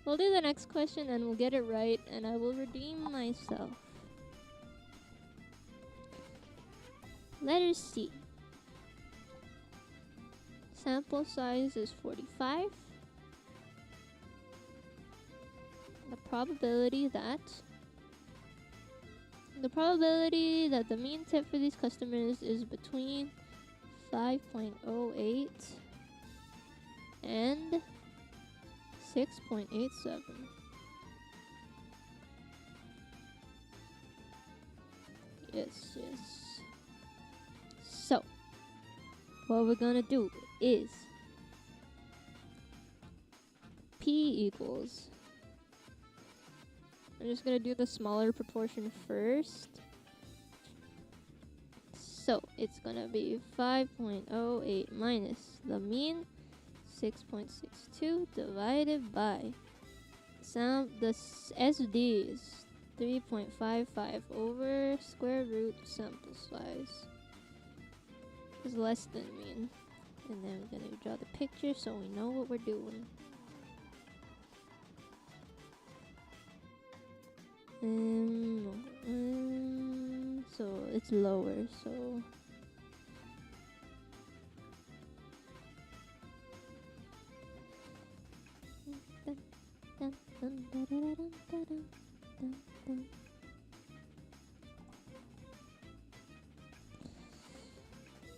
We'll do the next question and we'll get it right and I will redeem myself. Letter C. Sample size is 45. The probability that the mean tip for these customers is between 5.08 and 6.87. Yes. So, what we're gonna do is P equals. I'm just gonna do the smaller proportion first. So it's gonna be 5.08 minus the mean 6.62 divided by the SD is 3.55 over square root sample size is less than mean. And then we're gonna draw the picture so we know what we're doing. So it's lower, so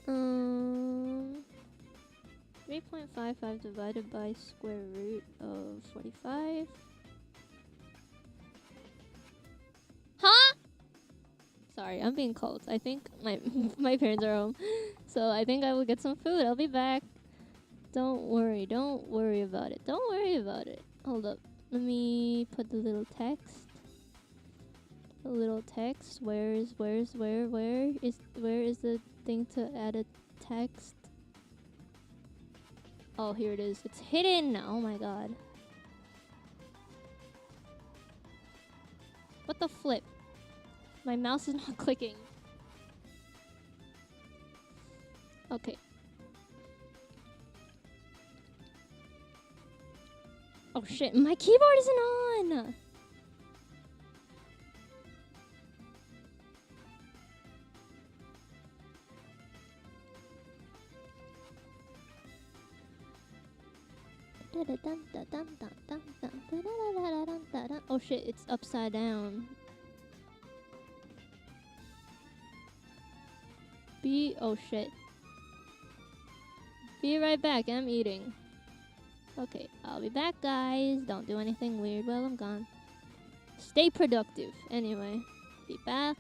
um 3.55 divided by square root of 45. Huh? Sorry, I'm being called. I think my parents are home. So I think I will get some food. I'll be back. Don't worry about it. Don't worry about it. Hold up. Let me put the little text. Where is the thing to add a text? Oh, here it is. It's hidden. Oh my god. What the flip? My mouse is not clicking. Okay. Oh shit, my keyboard isn't on! Oh shit, it's upside down. Oh shit. Be right back, I'm eating. Okay, I'll be back, guys. Don't do anything weird while I'm gone. Stay productive. Anyway, be back.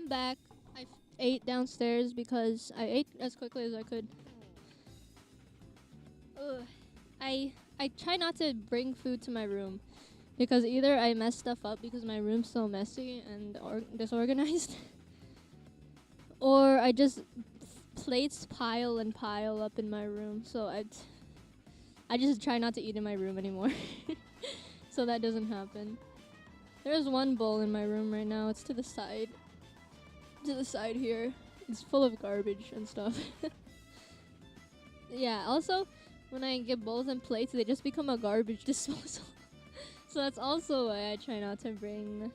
back. Ate downstairs because I ate as quickly as I could. Ugh. I try not to bring food to my room because either I mess stuff up because my room's so messy and disorganized, or I just plates pile and pile up in my room. So I just try not to eat in my room anymore, so that doesn't happen. There's one bowl in my room right now. It's to the side here. It's full of garbage and stuff. Yeah, also, when I get bowls and plates, they just become a garbage disposal. So that's also why I try not to bring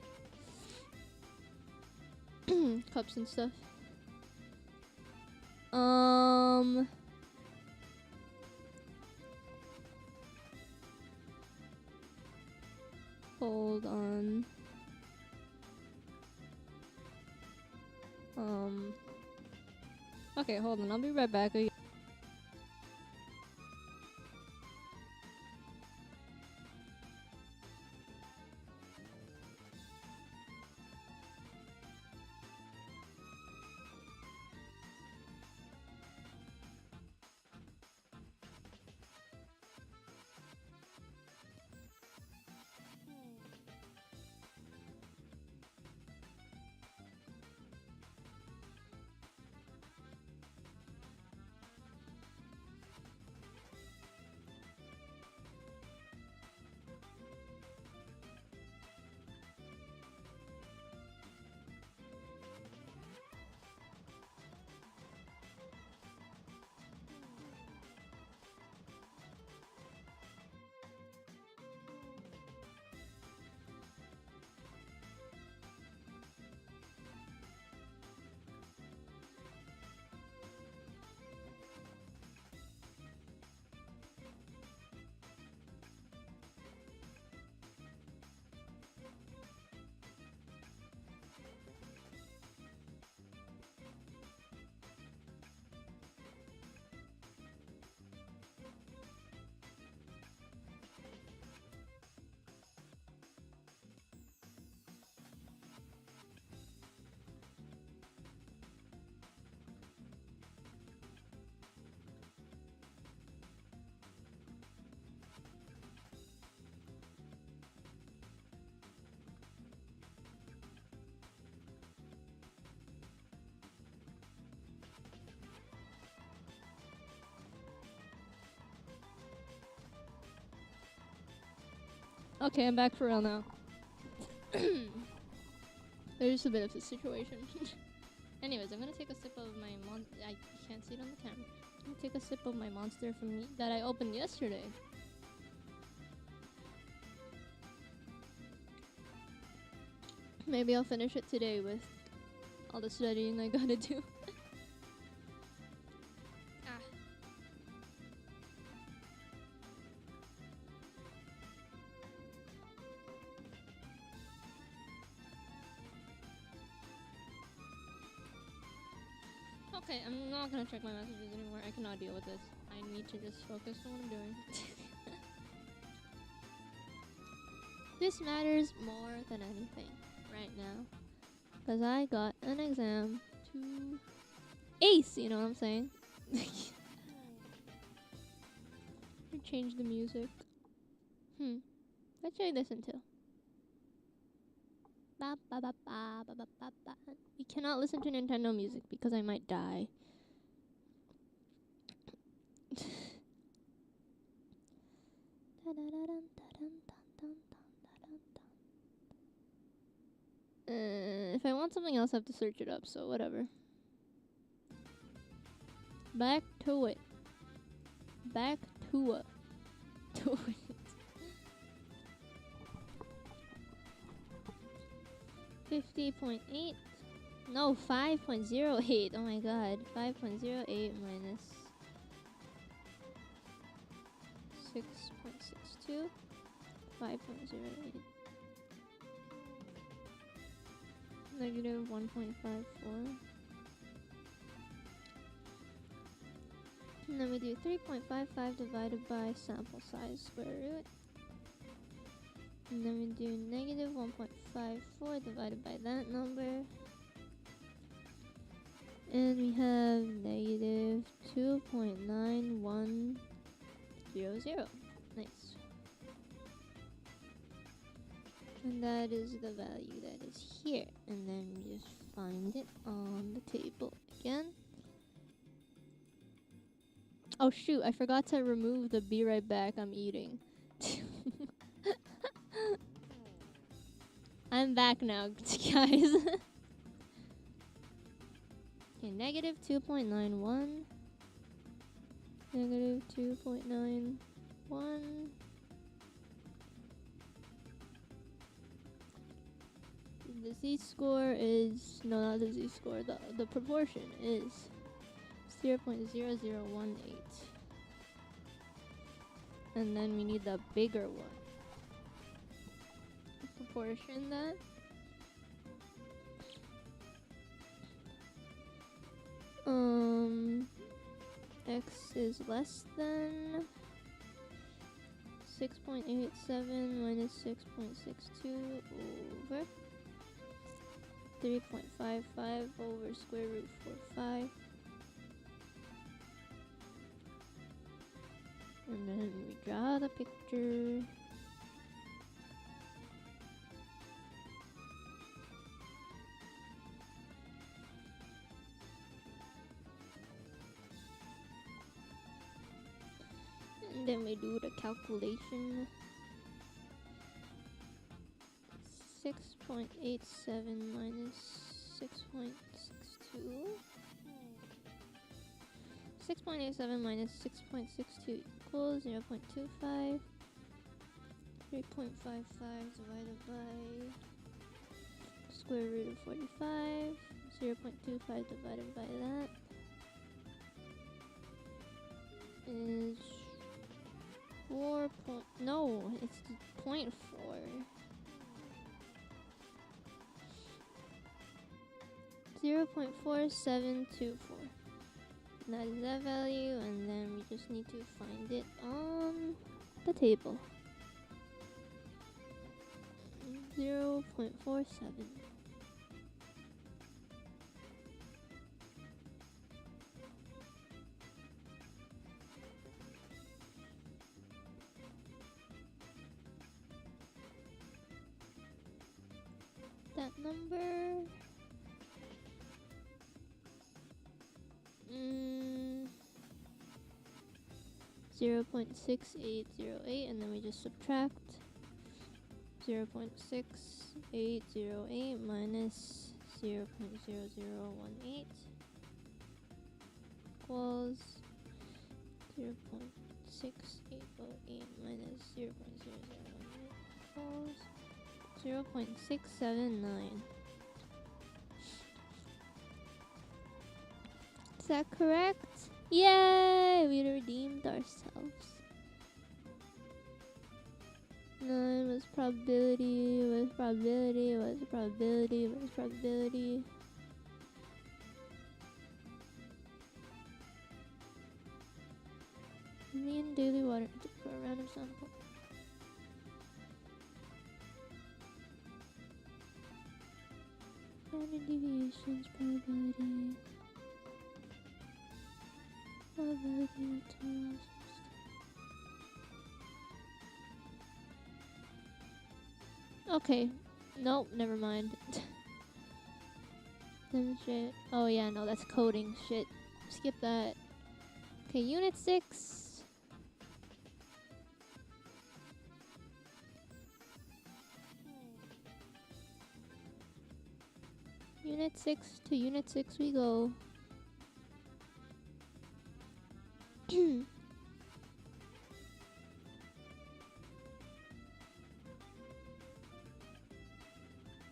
cups and stuff. Hold on. Okay, hold on. I'll be right back. Okay, I'm back for real now. There's just a bit of a situation. Anyways, I'm gonna take a sip of my I can't see it on the camera. I'm gonna take a sip of my Monster from me that I opened yesterday. Maybe I'll finish it today with all the studying I gotta do. Okay, I'm not gonna check my messages anymore. I cannot deal with this. I need to just focus on what I'm doing. This matters more than anything right now. Because I got an exam to ace, you know what I'm saying? Change the music. What should I listen to? Ba, ba, ba, ba, ba, ba, ba, ba. We cannot listen to Nintendo music because I might die. If I want something else, I have to search it up, so whatever. Back to it. Back to it. To it. 50.8. No, 5.08. Oh my god. 5.08 minus 6.62. 5.08. Negative 1.54. And then we do 3.55 divided by sample size square root. And then we do negative 1.54 divided by that number. And we have negative 2.9100. Nice. And that is the value that is here. And then we just find it on the table again. Oh shoot, I forgot to remove the be right back I'm eating. I'm back now, guys. Okay, negative 2.91. Negative 2.91. The z-score is, no, not the z-score, the proportion is 0.0018. And then we need the bigger one. Proportion that. X is less than 6.87 minus 6.62 over 3.55 over square root 45. And then we draw the picture. And then we do the calculation. 6.87 minus 6.62. 6.87 minus 6.62 equals 0.25. 3.55 divided by square root of 45. 0.25 divided by that is 4. No, it's 0.4. 0.4724. That is that value, and then we just need to find it on the table. 0.47. That number 0.6808, and then we just subtract 0.6808 minus 0.0018 equals 0.6808 minus 0.0018 equals 0.679. Is that correct? Yay! We redeemed ourselves. 9 was probability, was probability, was probability, was probability. Median daily water intake for a random sample. Standard deviations, probability. Probability of tomorrow's. Okay. Nope, never mind. Demonstrate. Oh yeah, no, that's coding. Shit. Skip that. Okay, unit 6. Unit 6 to Unit 6 we go.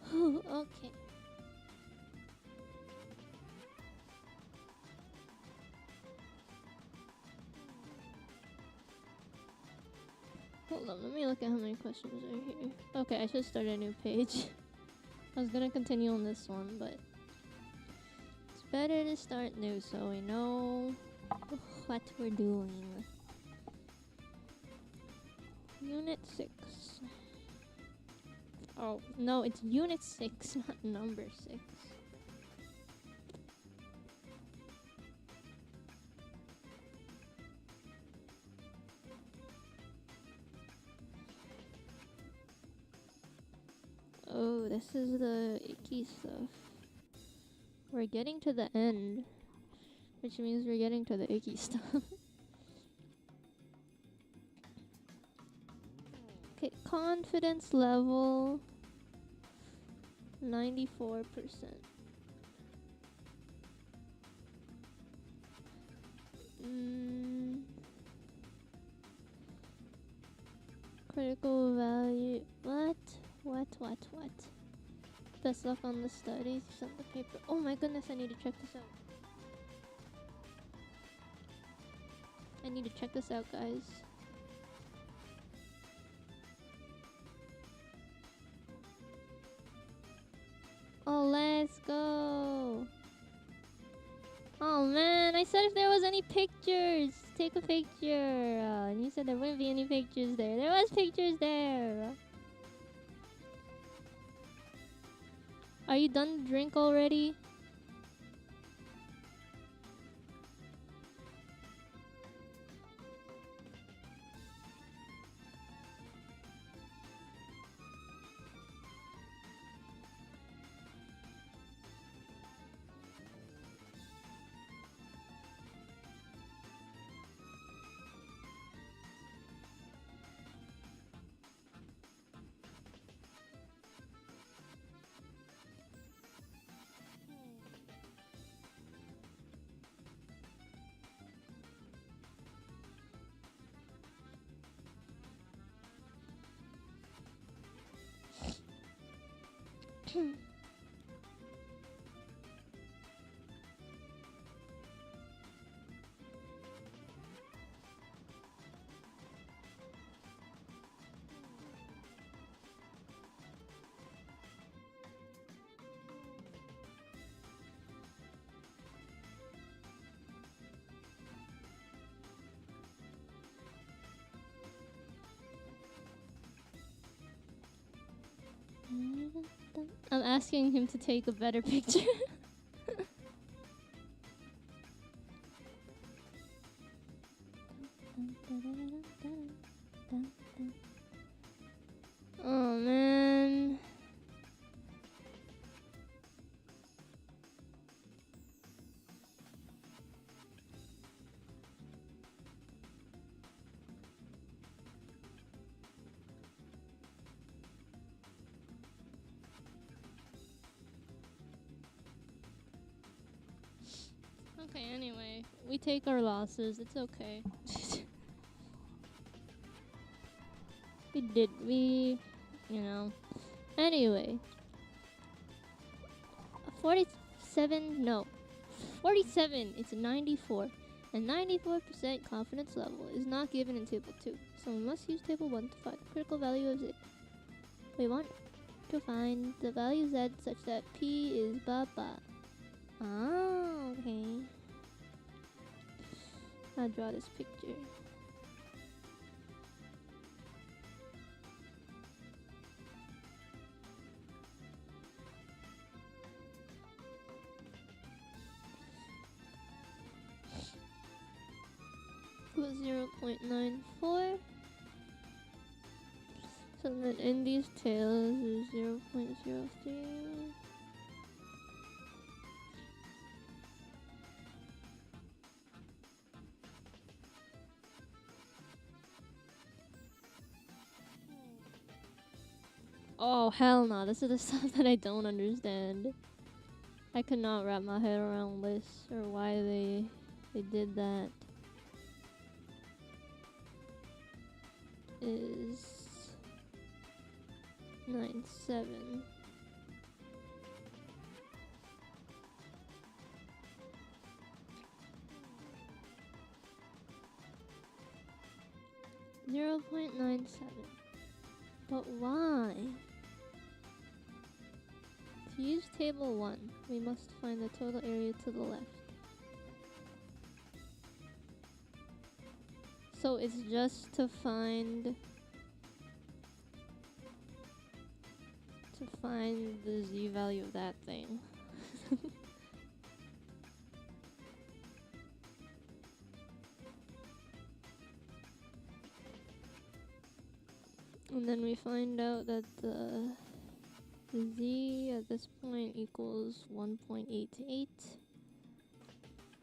Okay. Hold on, let me look at how many questions are here. Okay, I should start a new page. I was gonna continue on this one, but it's better to start new so we know what we're doing. Unit 6. Oh, no, it's Unit 6, not number 6. Oh, this is the icky stuff. We're getting to the end, which means we're getting to the icky stuff. Okay, confidence level 94%. Critical value. What? What? Best luck on the studies. Send the paper. Oh my goodness, I need to check this out. I need to check this out, guys. Oh, let's go. Oh man, I said if there was any pictures, take a picture. And you said there wouldn't be any pictures there. There was pictures there. Are you done to drink already? I'm asking him to take a better picture. Oh man. Okay, anyway, we take our losses. It's okay. You know. Anyway. 47, no. 47, it's a 94. A 94% confidence level is not given in Table 2, so we must use Table 1 to find the critical value of Z. We want to find the value Z such that P is blah blah. Ah, okay. I'll draw this picture. Equals 0.94. So then in these tails is 0.03. Oh hell no, this is the stuff that I don't understand. I could not wrap my head around this or why they did that. Is 97. .97. But why? To use table 1, we must find the total area to the left. So it's just to find the z value of that thing. And then we find out that the Z at this point equals 1.88.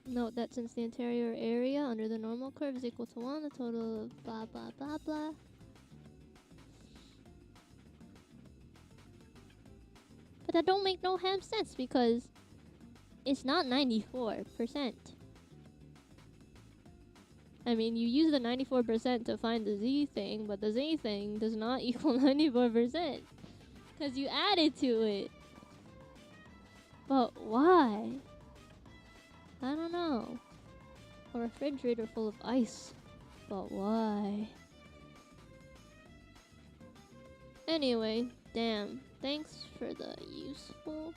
Note that since the interior area under the normal curve is equal to 1, the total of blah blah blah blah. But that don't make no ham sense because it's not 94%. I mean, you use the 94% to find the Z thing, but the Z thing does not equal 94%. Because you added to it. But why? I don't know. A refrigerator full of ice. But why? Anyway, damn. Thanks for the useful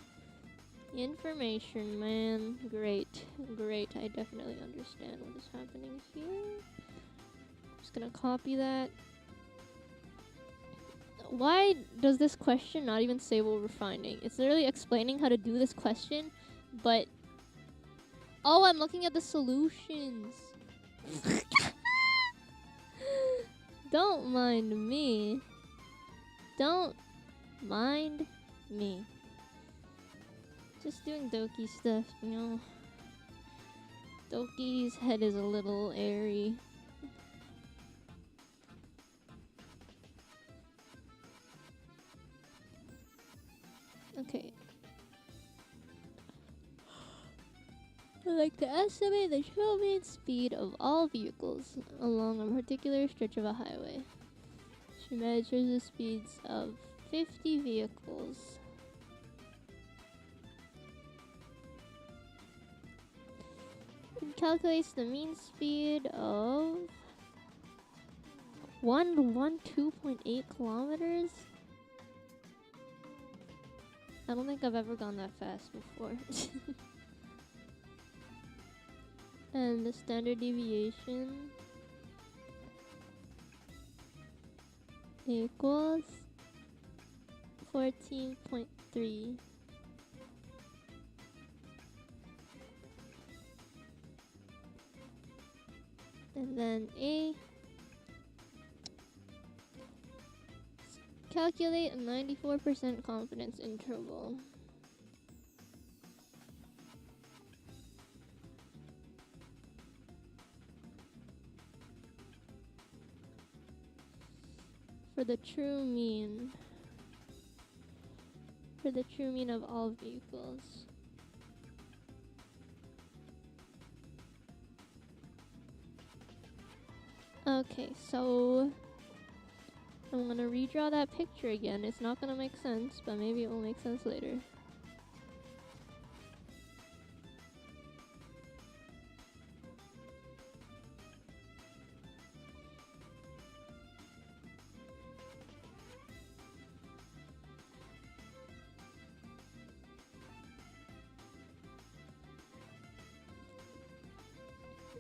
information, man. Great. Great. I definitely understand what is happening here. Just gonna copy that. Why does this question not even say what we're finding? It's literally explaining how to do this question, but... Oh, I'm looking at the solutions. Don't mind me. Don't mind me. Just doing Doki stuff, you know. Doki's head is a little airy. Okay. I like to estimate the true mean speed of all vehicles along a particular stretch of a highway. She measures the speeds of 50 vehicles. It calculates the mean speed of 112.8 kilometers. I don't think I've ever gone that fast before. And the standard deviation equals 14.3. And then A. Calculate a 94% confidence interval. For the true mean. For the true mean of all vehicles. Okay, so I'm gonna redraw that picture again. It's not gonna make sense, but maybe it will make sense later.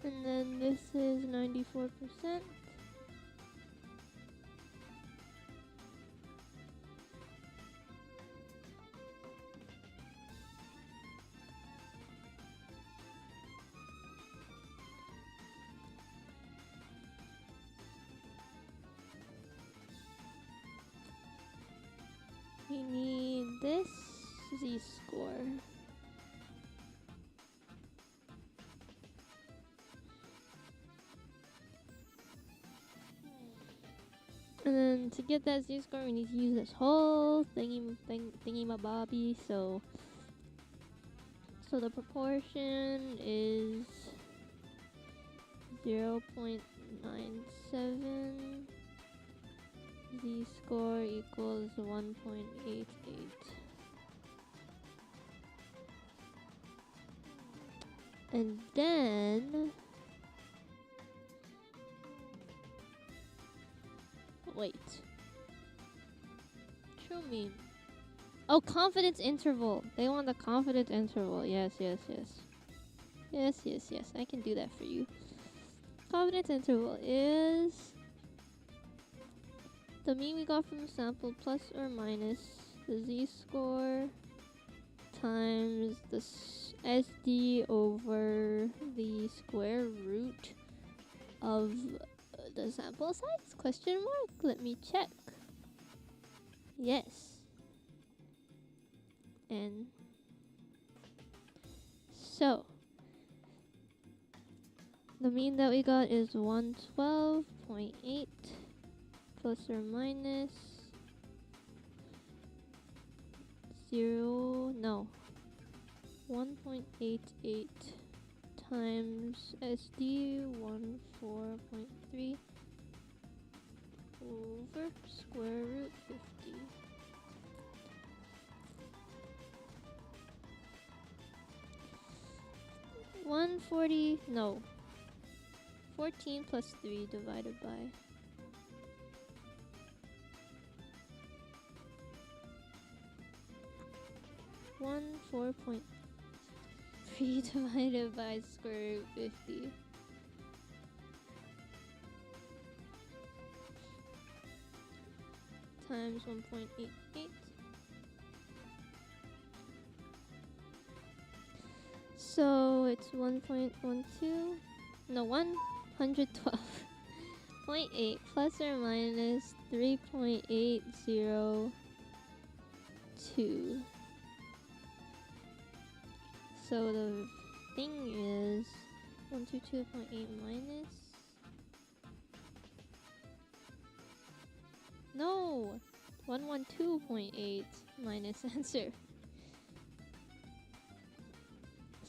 And then this is 94%. We need this z-score. And then to get that z-score, we need to use this whole thingy-mabobby. So the proportion is 0.97. Z-score equals 1.88. And then wait. True mean. Oh, confidence interval. They want the confidence interval. Yes. Yes. I can do that for you. Confidence interval is the mean we got from the sample plus or minus the z-score times the SD over the square root of the sample size? Question mark. Let me check. Yes. n. So the mean that we got is 112.8 plus or minus 1.88 times SD 14.3 over square root 50. One 14 plus 3 divided by 4.3 divided by square root 50. Times 1.88. So it's 112.8 plus or minus 3.802. So the thing is 122.8 minus. No! 112.8 minus answer.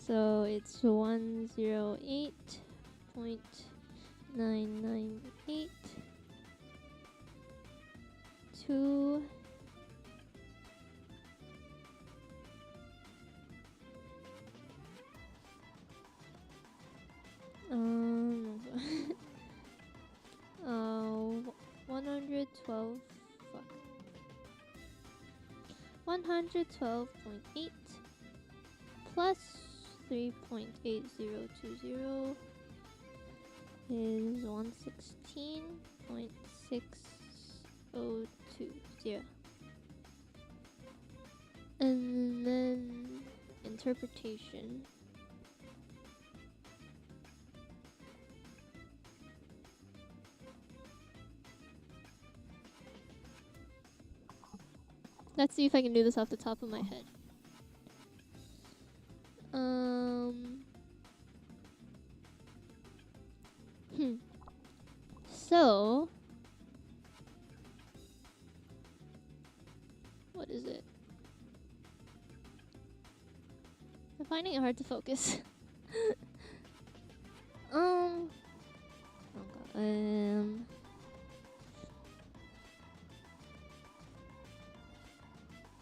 So it's 108.998 to 112.8 plus 3.8020 is 116.6020. And then interpretation. Let's see if I can do this off the top of my head. So, what is it? I'm finding it hard to focus. Oh God.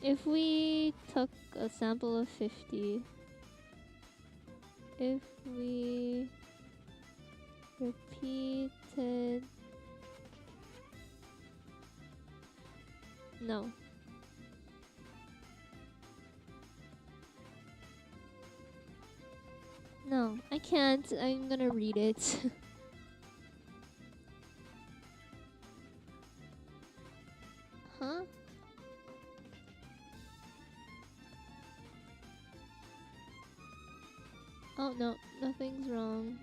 If we took a sample of 50, if we repeated, no. No, I can't. I'm gonna read it. Huh? Oh no, nothing's wrong.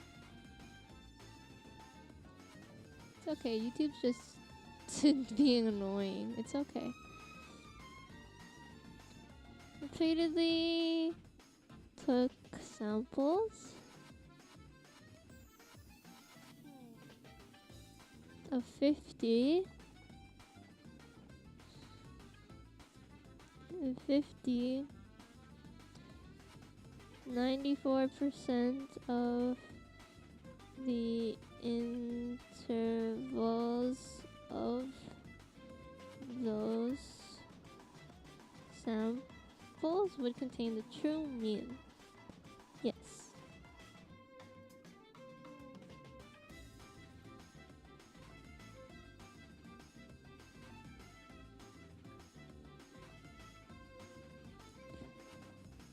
It's okay, YouTube's just being annoying. It's okay. Repeatedly took samples of 50 94% of the intervals of those samples would contain the true mean. Yes.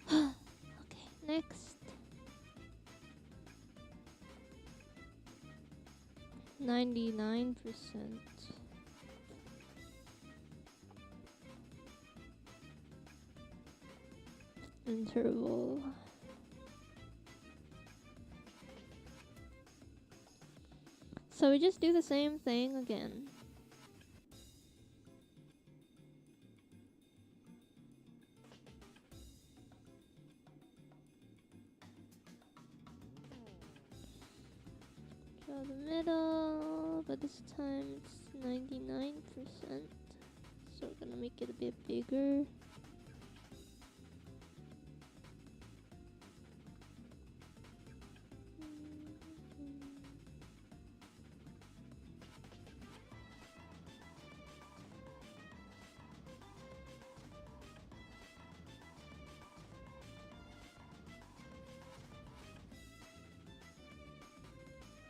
Okay, next. 99% interval. So we just do the same thing again. Draw the middle, but this time it's 99%. So we're gonna make it a bit bigger.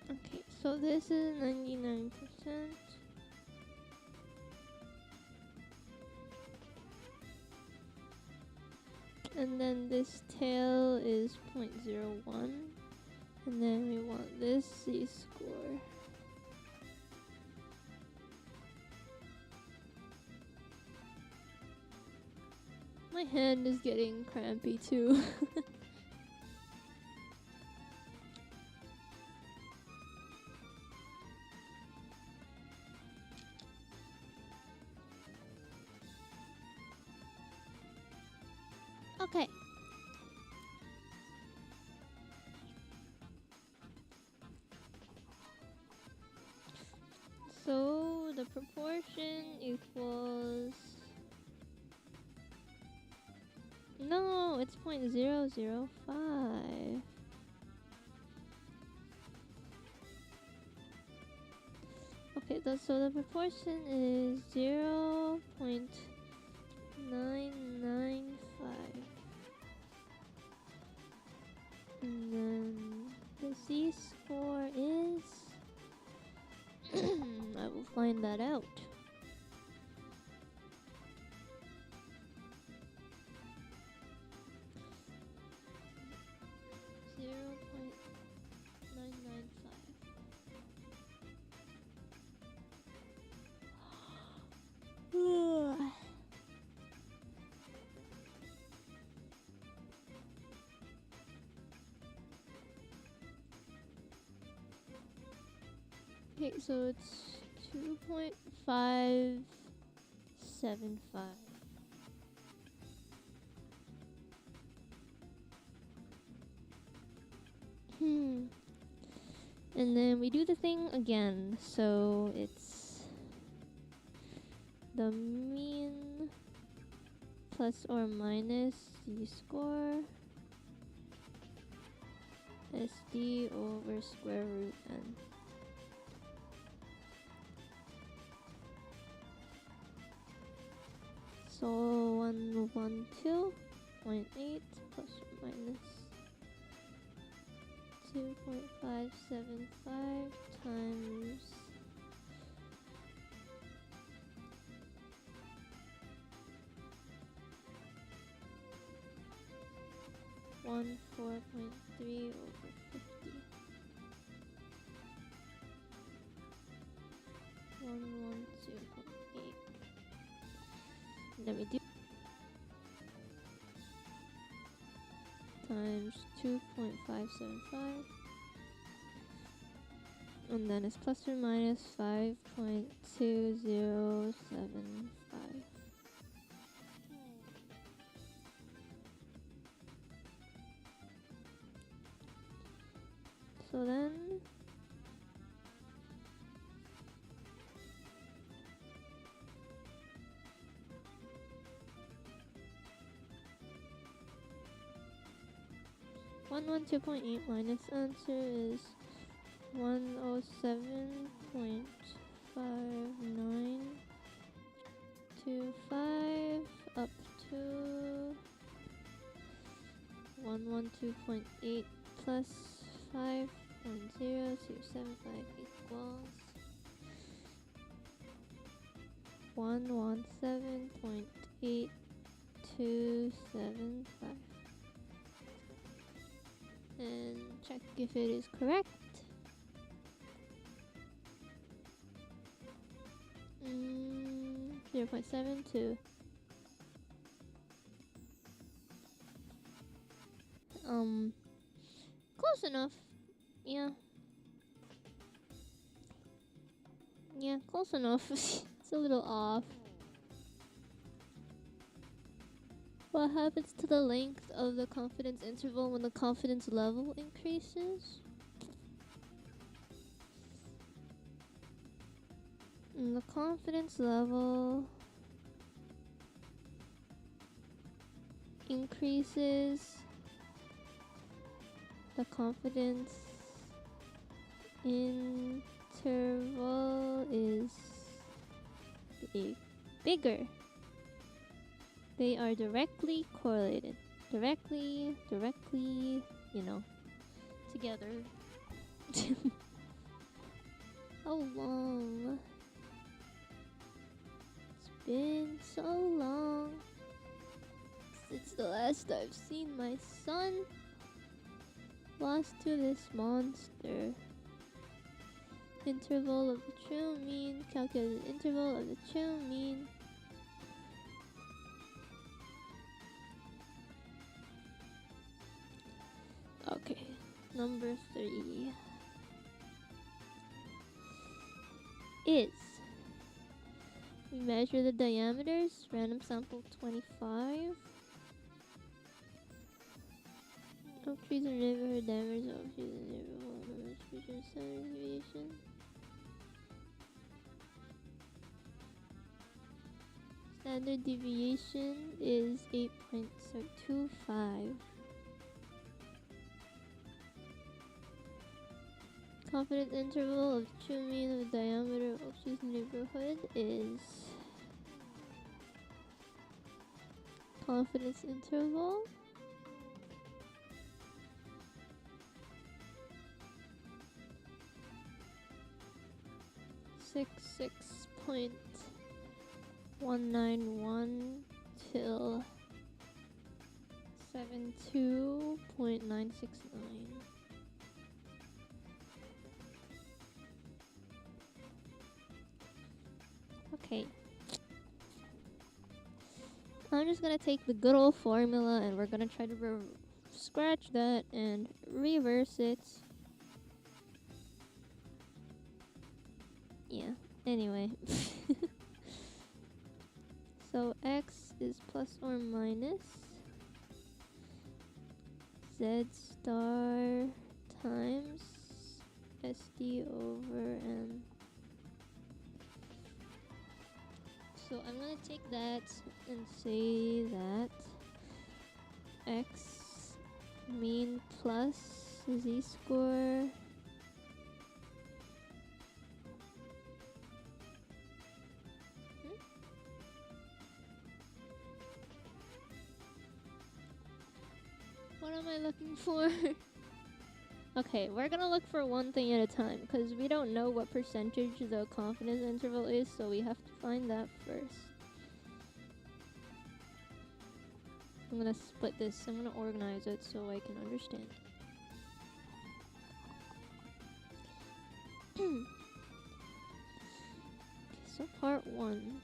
Okay, so this is 99%. And then this tail is 0.01. And then we want this z-score. My hand is getting crampy too. Okay. So the proportion equals... No, it's 0.005. Okay, so the proportion is 0.995. And then the z-score is... I will find that out. Okay, so it's 2.575. And then we do the thing again. So it's the mean plus or minus z-score SD over square root n. So 112.8 plus or minus 2.575 times 4.3 over 50. 112.8. Then we do times 2.575, and then it's plus or minus 5.2075. So then one 2.8 minus answer is 107.5925 up to 112.8 plus 5.0275 equals 117.8275. And check if it is correct. 0.72. Close enough. Yeah. Yeah, close enough. It's a little off. What happens to the length of the confidence interval when the confidence level increases? And the confidence level increases. The confidence interval is bigger. They are directly correlated. Directly, you know, together. How long? It's been so long since the last I've seen my son. Lost to this monster. Interval of the true mean. Calculated interval of the true mean. Okay, number 3 is we measure the diameters, random sample 25. Of trees in neighborhood diameters of trees in neighborhood standard deviation. Standard deviation is 8.25. Confidence interval of true mean of the diameter of trees in neighborhood is confidence interval 6.191 till 72.969. Okay. I'm just gonna take the good old formula and we're gonna try to scratch that and reverse it. Yeah, anyway. So x is plus or minus z star times SD over m. So I'm gonna take that and say that x mean plus z score What am I looking for? Okay, we're gonna look for one thing at a time because we don't know what percentage the confidence interval is, so we have to find that first. I'm gonna split this. I'm gonna organize it so I can understand. Okay, so part 1.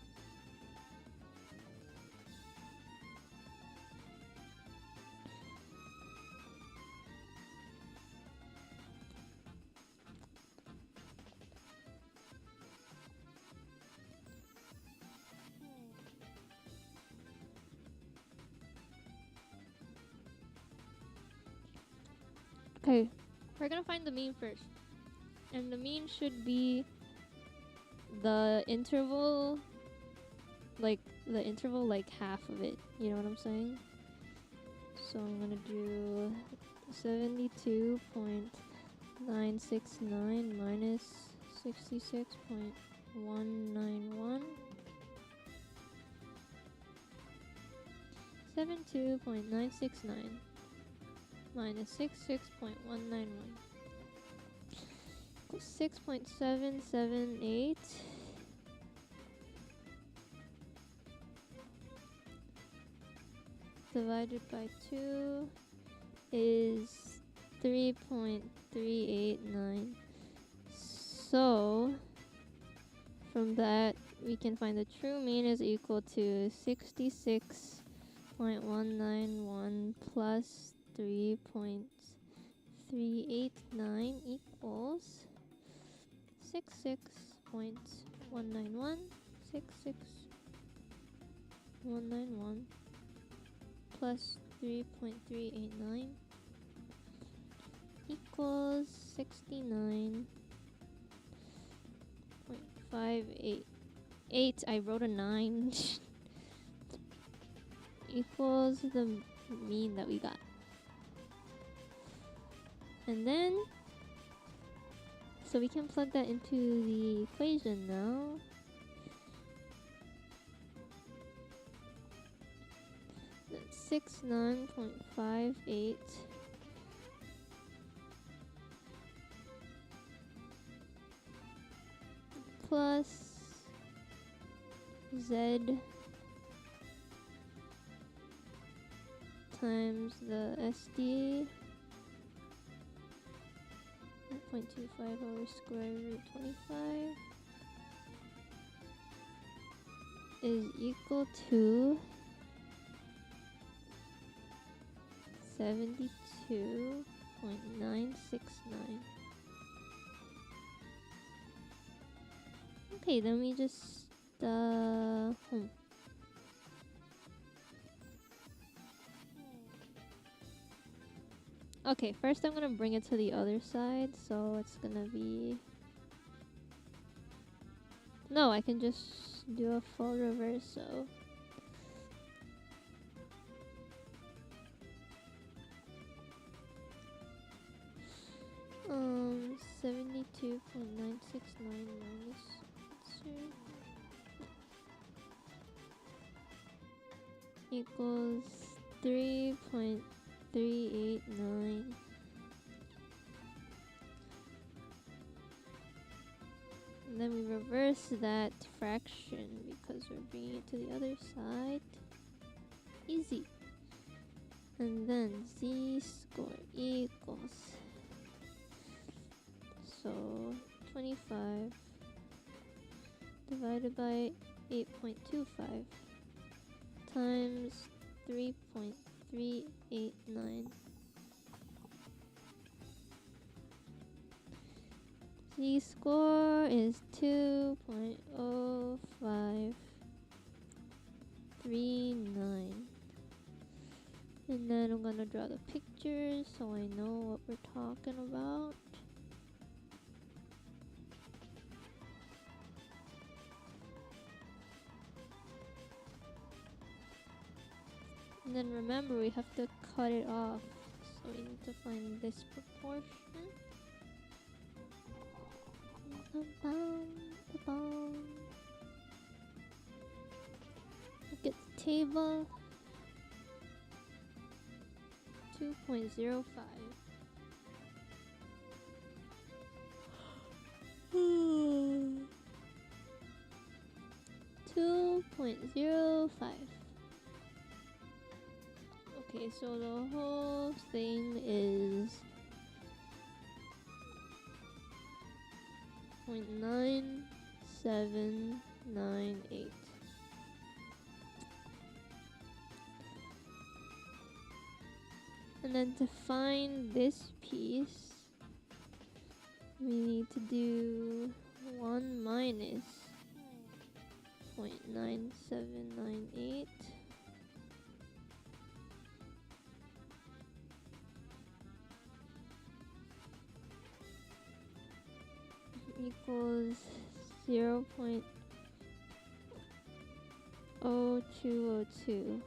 Okay, we're gonna find the mean first. And the mean should be the interval, like half of it. You know what I'm saying? So I'm gonna do 72.969 minus 66.191. 72.969 minus 66.191 equals 6.778 divided by 2 is 3.389. So from that we can find the true mean is equal to 66.191 plus 3.389 equals 66.191 plus 3.389 equals 69.58. 8. I wrote a 9. Equals the mean that we got. And then, so we can plug that into the equation now. That's 69.58 plus Z times the SD 0.25 over square root 25 is equal to 72.969. Okay, then we just Okay, first I'm gonna bring it to the other side, so it's gonna be... No, I can just do a full reverse, so... 72.969 minus 0 equals 3.389. And then we reverse that fraction because we're bringing it to the other side. Easy. And then z score equals, so 25 divided by 8.25 times 3.389. Z score is 2.0539. And then I'm gonna draw the pictures so I know what we're talking about. And then remember, we have to cut it off. So we need to find this proportion. Look at the table. 2.05. 2.05. Okay, so the whole thing is 0.9798. And then to find this piece, we need to do 1 minus 0.9798 equals 0.0202.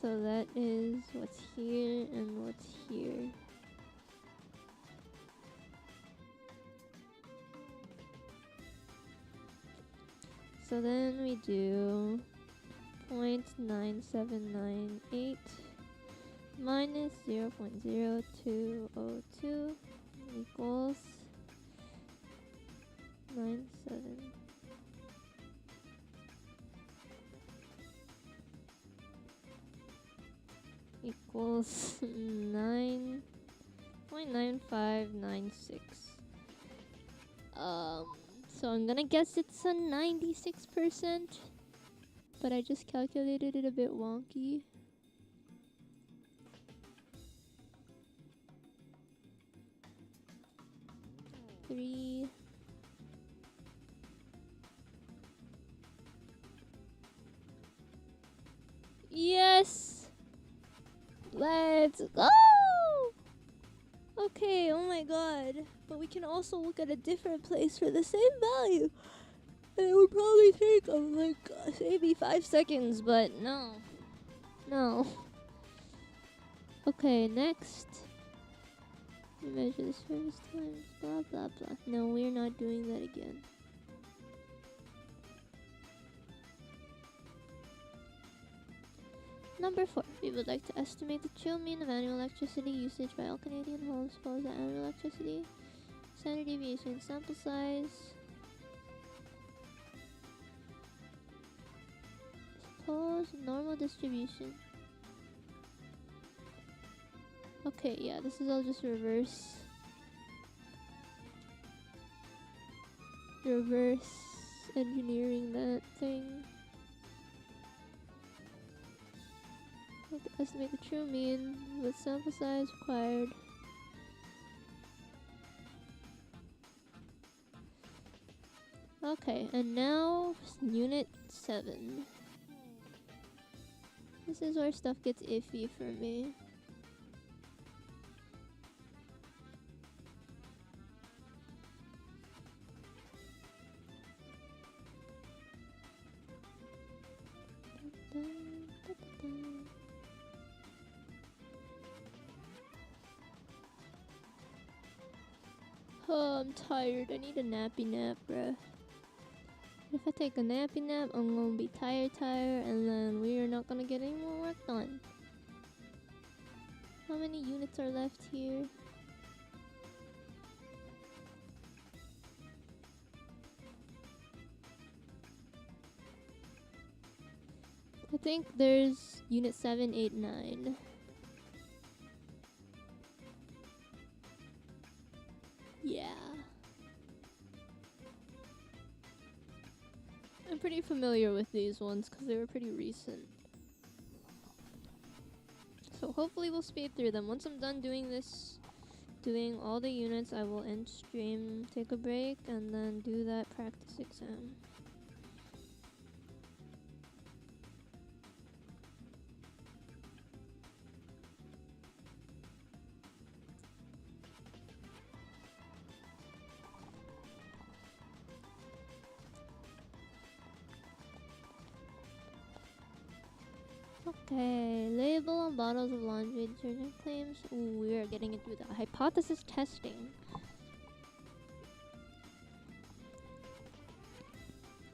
So that is what's here and what's here. So then we do 0.9798 minus 0.0202 equals 97. Equals 9.9596. So I'm gonna guess it's a 96%, but I just calculated it a bit wonky. Three. Yes! Let's go! Okay, oh my god. But we can also look at a different place for the same value. And it would probably take like maybe 5 seconds, but no. No. Okay, next. We measure the service times, blah blah blah. No, we're not doing that again. Number 4. We would like to estimate the true mean of annual electricity usage by all Canadian homes. Suppose that annual electricity standard deviation sample size. Suppose normal distribution. Okay, yeah, this is all just reverse engineering that thing. Like to estimate the true mean with sample size required. Okay, and now unit 7. This is where stuff gets iffy for me. Oh, I'm tired. I need a nappy nap, bruh. If I take a nappy nap, I'm gonna be tired, and then we are not gonna get any more work done. How many units are left here? I think there's unit 7, 8, 9. Yeah. I'm pretty familiar with these ones because they were pretty recent. So hopefully we'll speed through them. Once I'm done doing this, doing all the units, I will end stream, take a break, and then do that practice exam. Okay, label on bottles of laundry detergent claims. Ooh, we are getting into the hypothesis testing.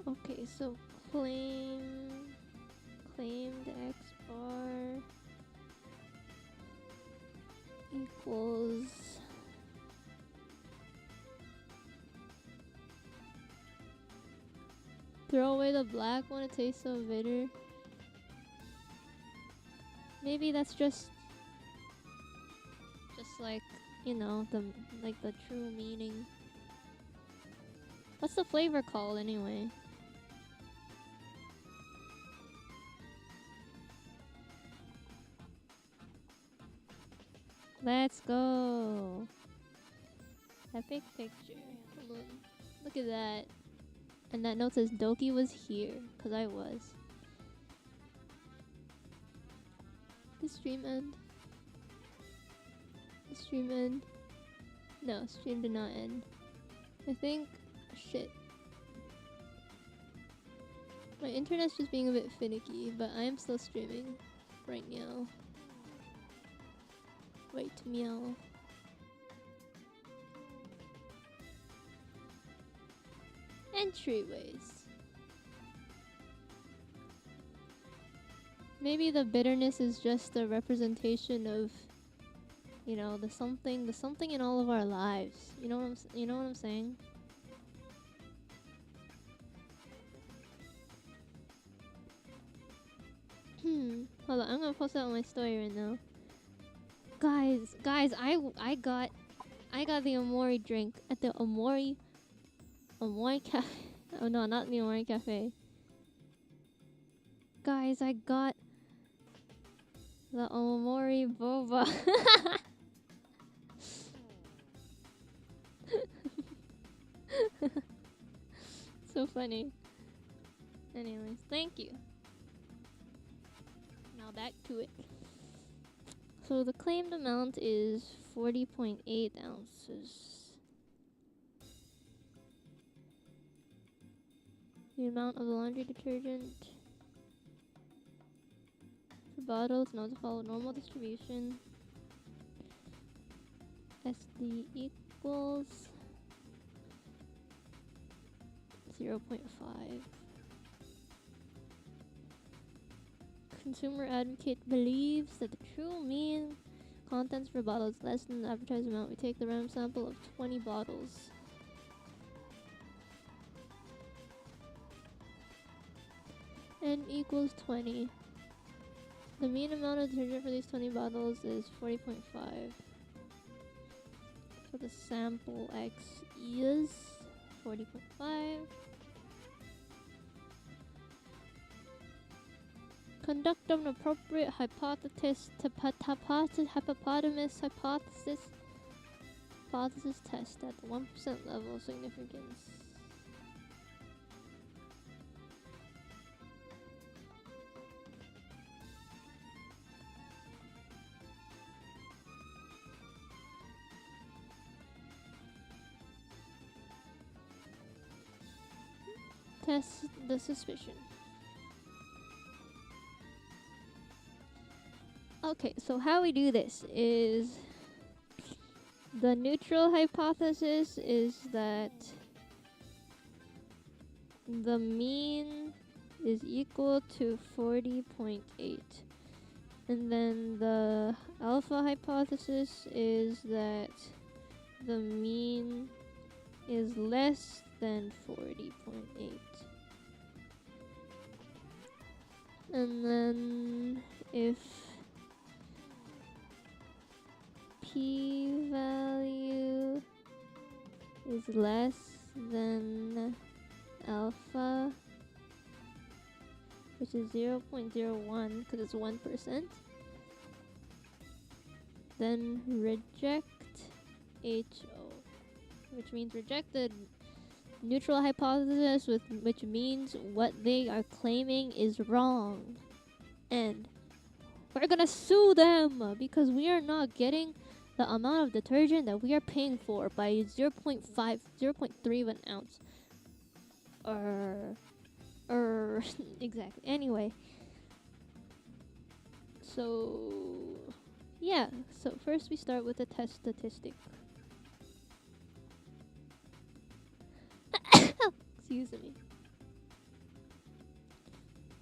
Okay, so claimed X bar equals throw away the black one, it tastes so bitter. Maybe that's just like, you know, the true meaning. What's the flavor called anyway? Let's go. Epic picture. Hold on. Look at that. And that note says Doki was here, cause I was. Did stream end? Did stream end? No, stream did not end. I think, shit. My internet's just being a bit finicky, but I am still streaming right now. Wait, meow. Entryways. Maybe the bitterness is just a representation of, you know, the something in all of our lives. You know what I'm saying? Hold on, I'm gonna post that on my story right now. Guys, I got the Omori drink at the Omori Cafe. Oh no, not the Omori Cafe. Guys, I got the Omori boba. So funny. Anyways, thank you. Now back to it. So the claimed amount is 40.8 ounces. The amount of the laundry detergent for bottles now to follow normal distribution. SD equals 0.5. Consumer advocate believes that the true mean contents per bottle is less than the advertised amount. We take the random sample of 20 bottles. N equals 20. The mean amount of detergent for these 20 bottles is 40.5. So the sample X is 40.5. Conduct an appropriate hypothesis test at the 1% level of significance. Test the suspicion. Okay, so how we do this is the neutral hypothesis is that the mean is equal to 40.8. And then the alpha hypothesis is that the mean is less than 40.8. And then if p-value is less than alpha, which is 0.01 because it's 1%, then reject HO, which means reject the neutral hypothesis, which means what they are claiming is wrong. And we're gonna sue them because we are not getting the amount of detergent that we are paying for by 0.5, 0.3 of an ounce. Exactly. Anyway. So, yeah. So first we start with the test statistic. Excuse me.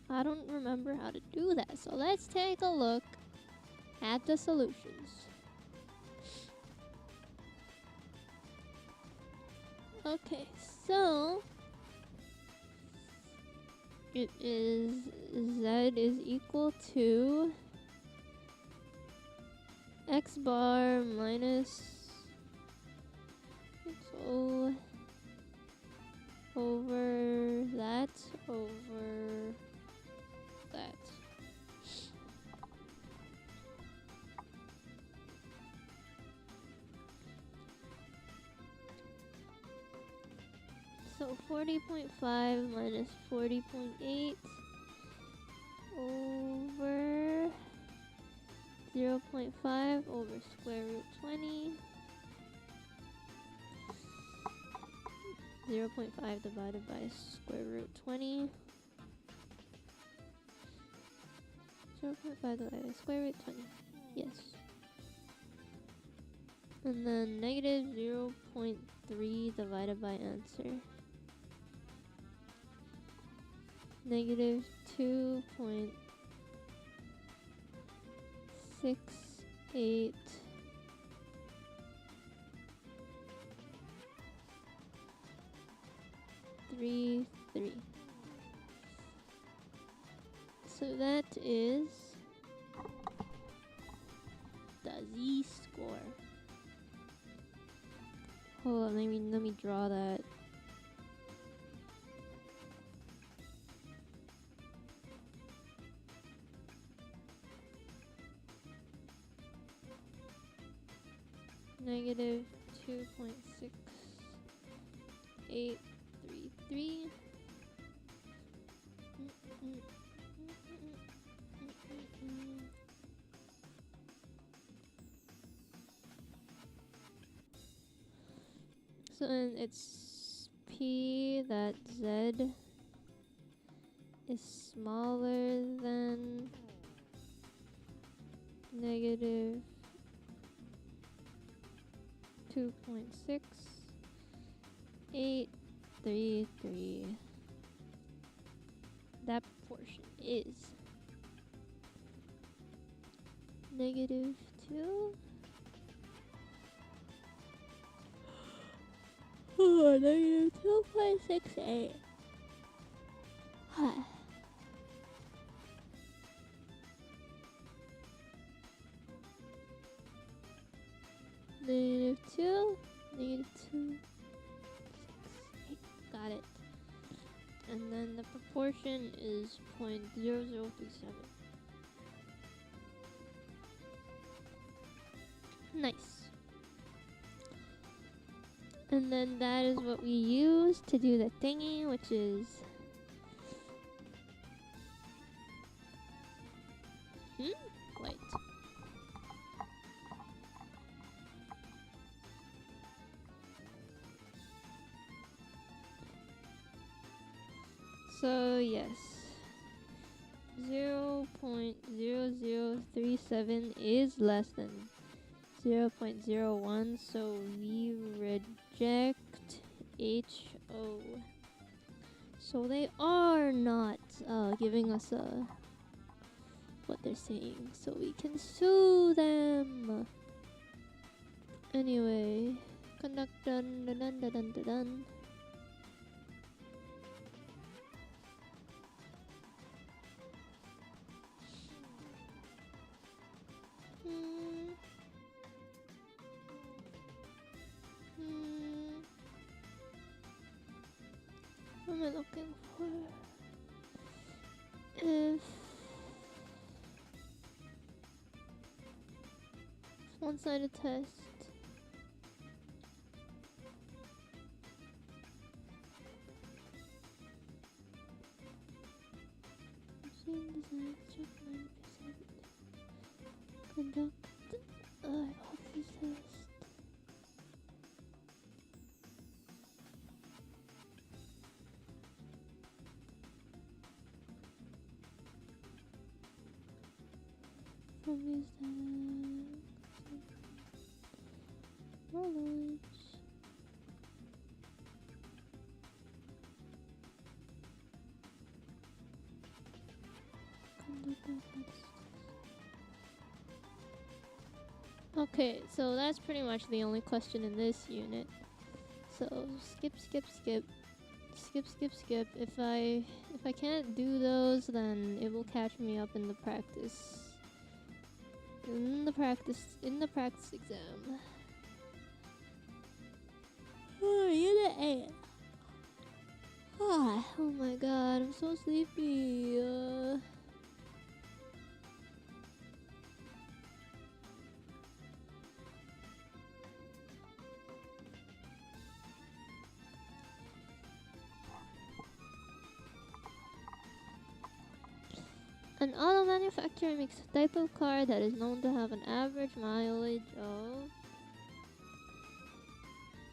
I don't remember how to do that. So let's take a look at the solutions. Okay, so it is Z is equal to X bar minus XO over that over that. So 40.5 minus 40.8 over 0.5 over square root 20. 0.5 divided by square root 20. 0.5 divided by square root 20. Yes. And then negative 0.3 divided by answer. Negative 2.68 3. So that is the Z-score. Hold on, let me draw that. Negative 2.6833. So and it's P that Z is smaller than negative 2.6833. That proportion is negative 2. Oh, negative 2.68. Hi. Negative 2, negative 2, 6, 8. Got it. And then the proportion is 0.0037. Nice. And then that is what we use to do the thingy, which is wait. So yes, 0.0037 is less than 0.01, so we reject HO. So they are not giving us what they're saying, so we can sue them. Anyway, conduct done, done, done, done, done, done. What am I looking for? If one-sided test. Machine design, check 90%. Conduct hypothesis test. From these knowledge. Okay, so that's pretty much the only question in this unit. So skip, skip, skip, skip, skip, skip. If I can't do those, then it will catch me up in the practice. In the practice exam. Oh, unit 8. Oh my god, I'm so sleepy. An auto manufacturer makes a type of car that is known to have an average mileage of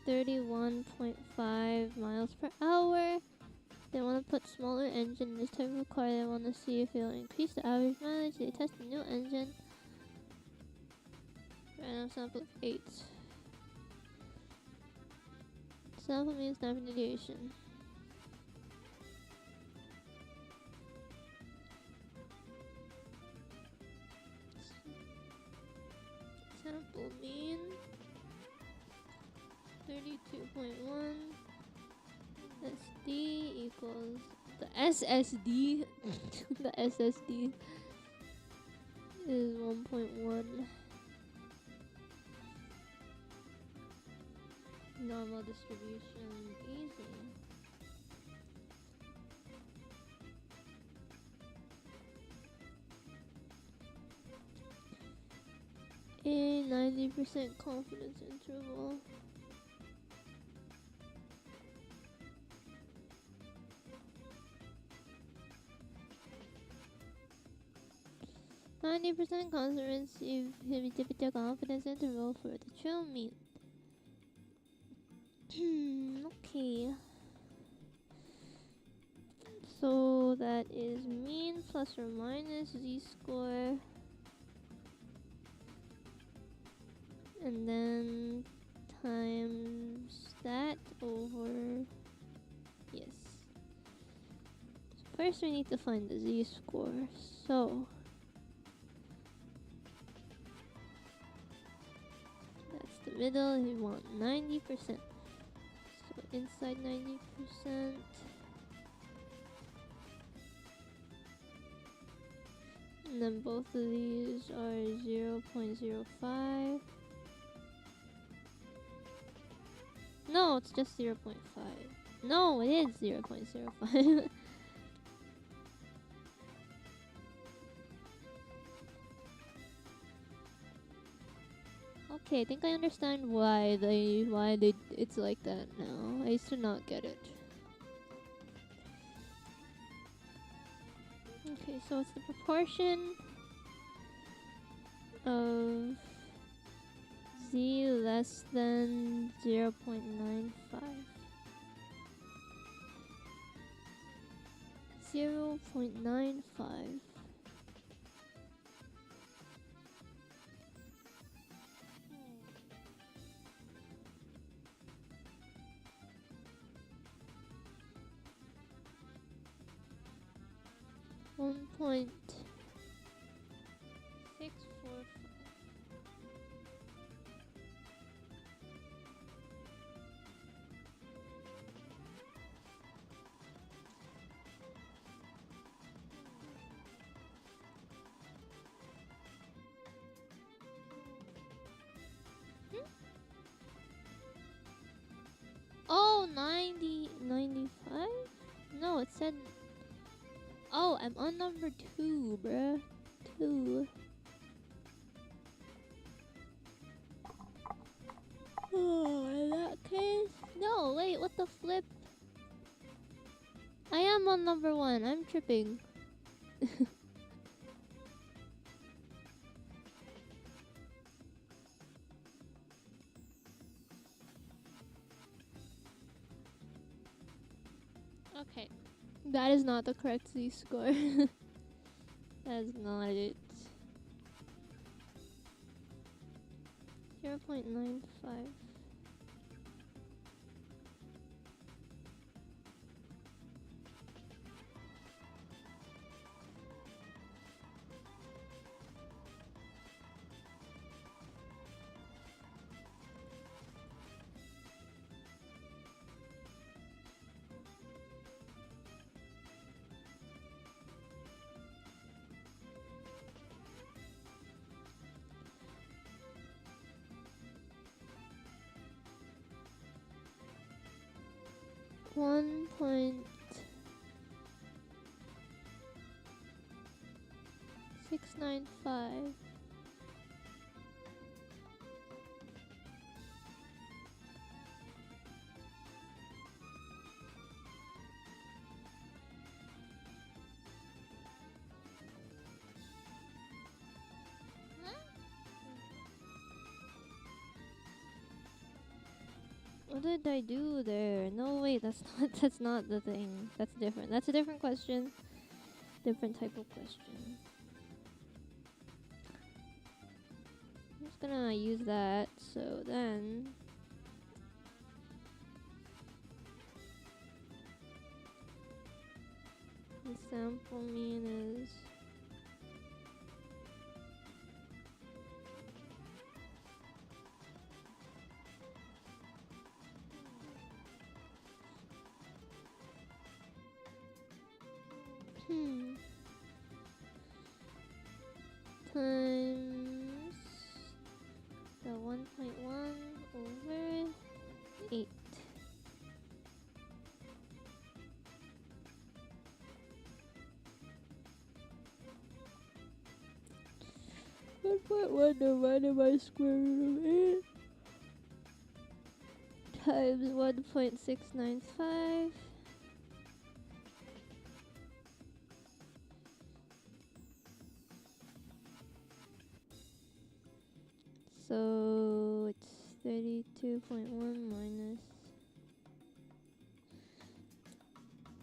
31.5 miles per hour. They want to put smaller engine in this type of car. They want to see if it will increase the average mileage. They test the new engine. Random sample of 8. Sample means standard deviation. Sample mean 32.1. SD equals the SSD. The SSD is 1.1. Normal distribution, easy. A 90% confidence interval. %, confidence interval for the true mean. Okay. So that is mean plus or minus z-score. And then times that over, yes. First we need to find the z-score. So that's the middle, we want 90%. So inside 90%. And then both of these are 0.05. No, it's just 0.5. No, it is 0.05. Okay, I think I understand why they it's like that now. I used to not get it. Okay, so it's the proportion of z less than 0.95. 0.95. One point 645. Oh, 90, 95? No, it said. Oh, I'm on number 2, bruh. 2. Oh, in that case. No, wait, what the flip? I am on number 1. I'm tripping. Okay. That is not the correct z-score. That is not it. 0.95. One point 695. What did I do there? No, wait, that's not that's not the thing. That's different. That's a different question. Different type of question. I'm just gonna use that. So then the sample mean is times the 1.1 over 8. One divided by square root of 8 times 1.695. So it's 32.1 minus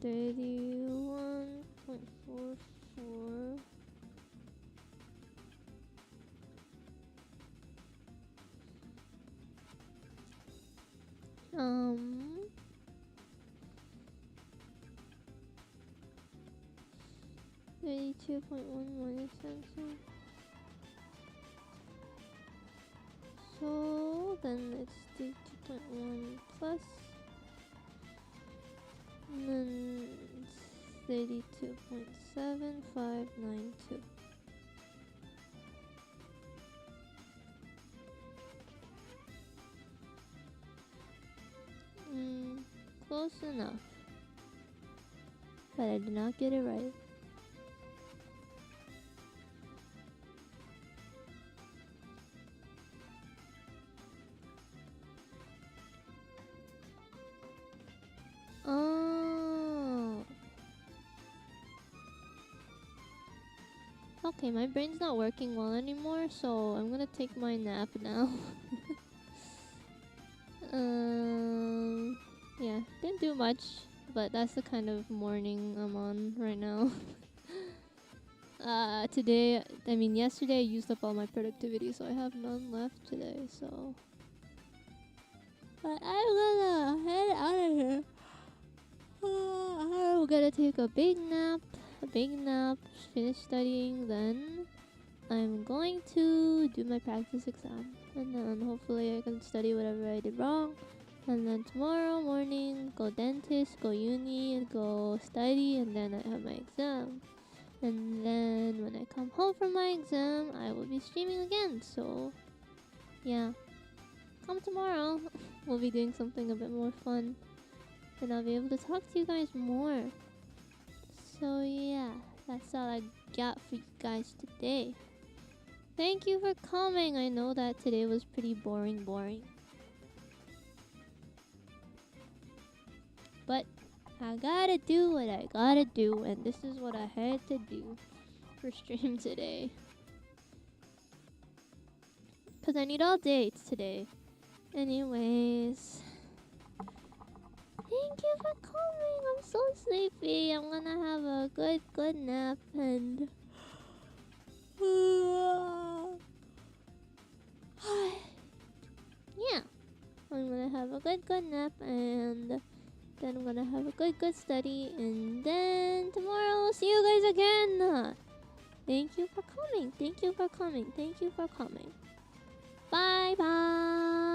31. 32.1 minus 10. So then it's 32.1 plus. And then it's 32.7592. Close enough. But I did not get it right. Oh. Okay, my brain's not working well anymore, so I'm gonna take my nap now. Yeah, didn't do much, but that's the kind of morning I'm on right now. Yesterday I used up all my productivity, so I have none left today, so. But I'm gonna head out of here. I'm gonna take a big nap, finish studying, then I'm going to do my practice exam, and then hopefully I can study whatever I did wrong. And then tomorrow morning, go dentist, go uni, and go study, and then I have my exam. And then when I come home from my exam, I will be streaming again. So, yeah. Come tomorrow. We'll be doing something a bit more fun. And I'll be able to talk to you guys more. So, yeah. That's all I got for you guys today. Thank you for coming. I know that today was pretty boring. But I gotta do what I gotta do, and this is what I had to do for stream today. Because I need all dates today. Anyways. Thank you for coming. I'm so sleepy. I'm gonna have a good nap and... yeah. I'm gonna have a good nap and... then I'm gonna have a good study, and then tomorrow we'll see you guys again. Thank you for coming. Bye bye.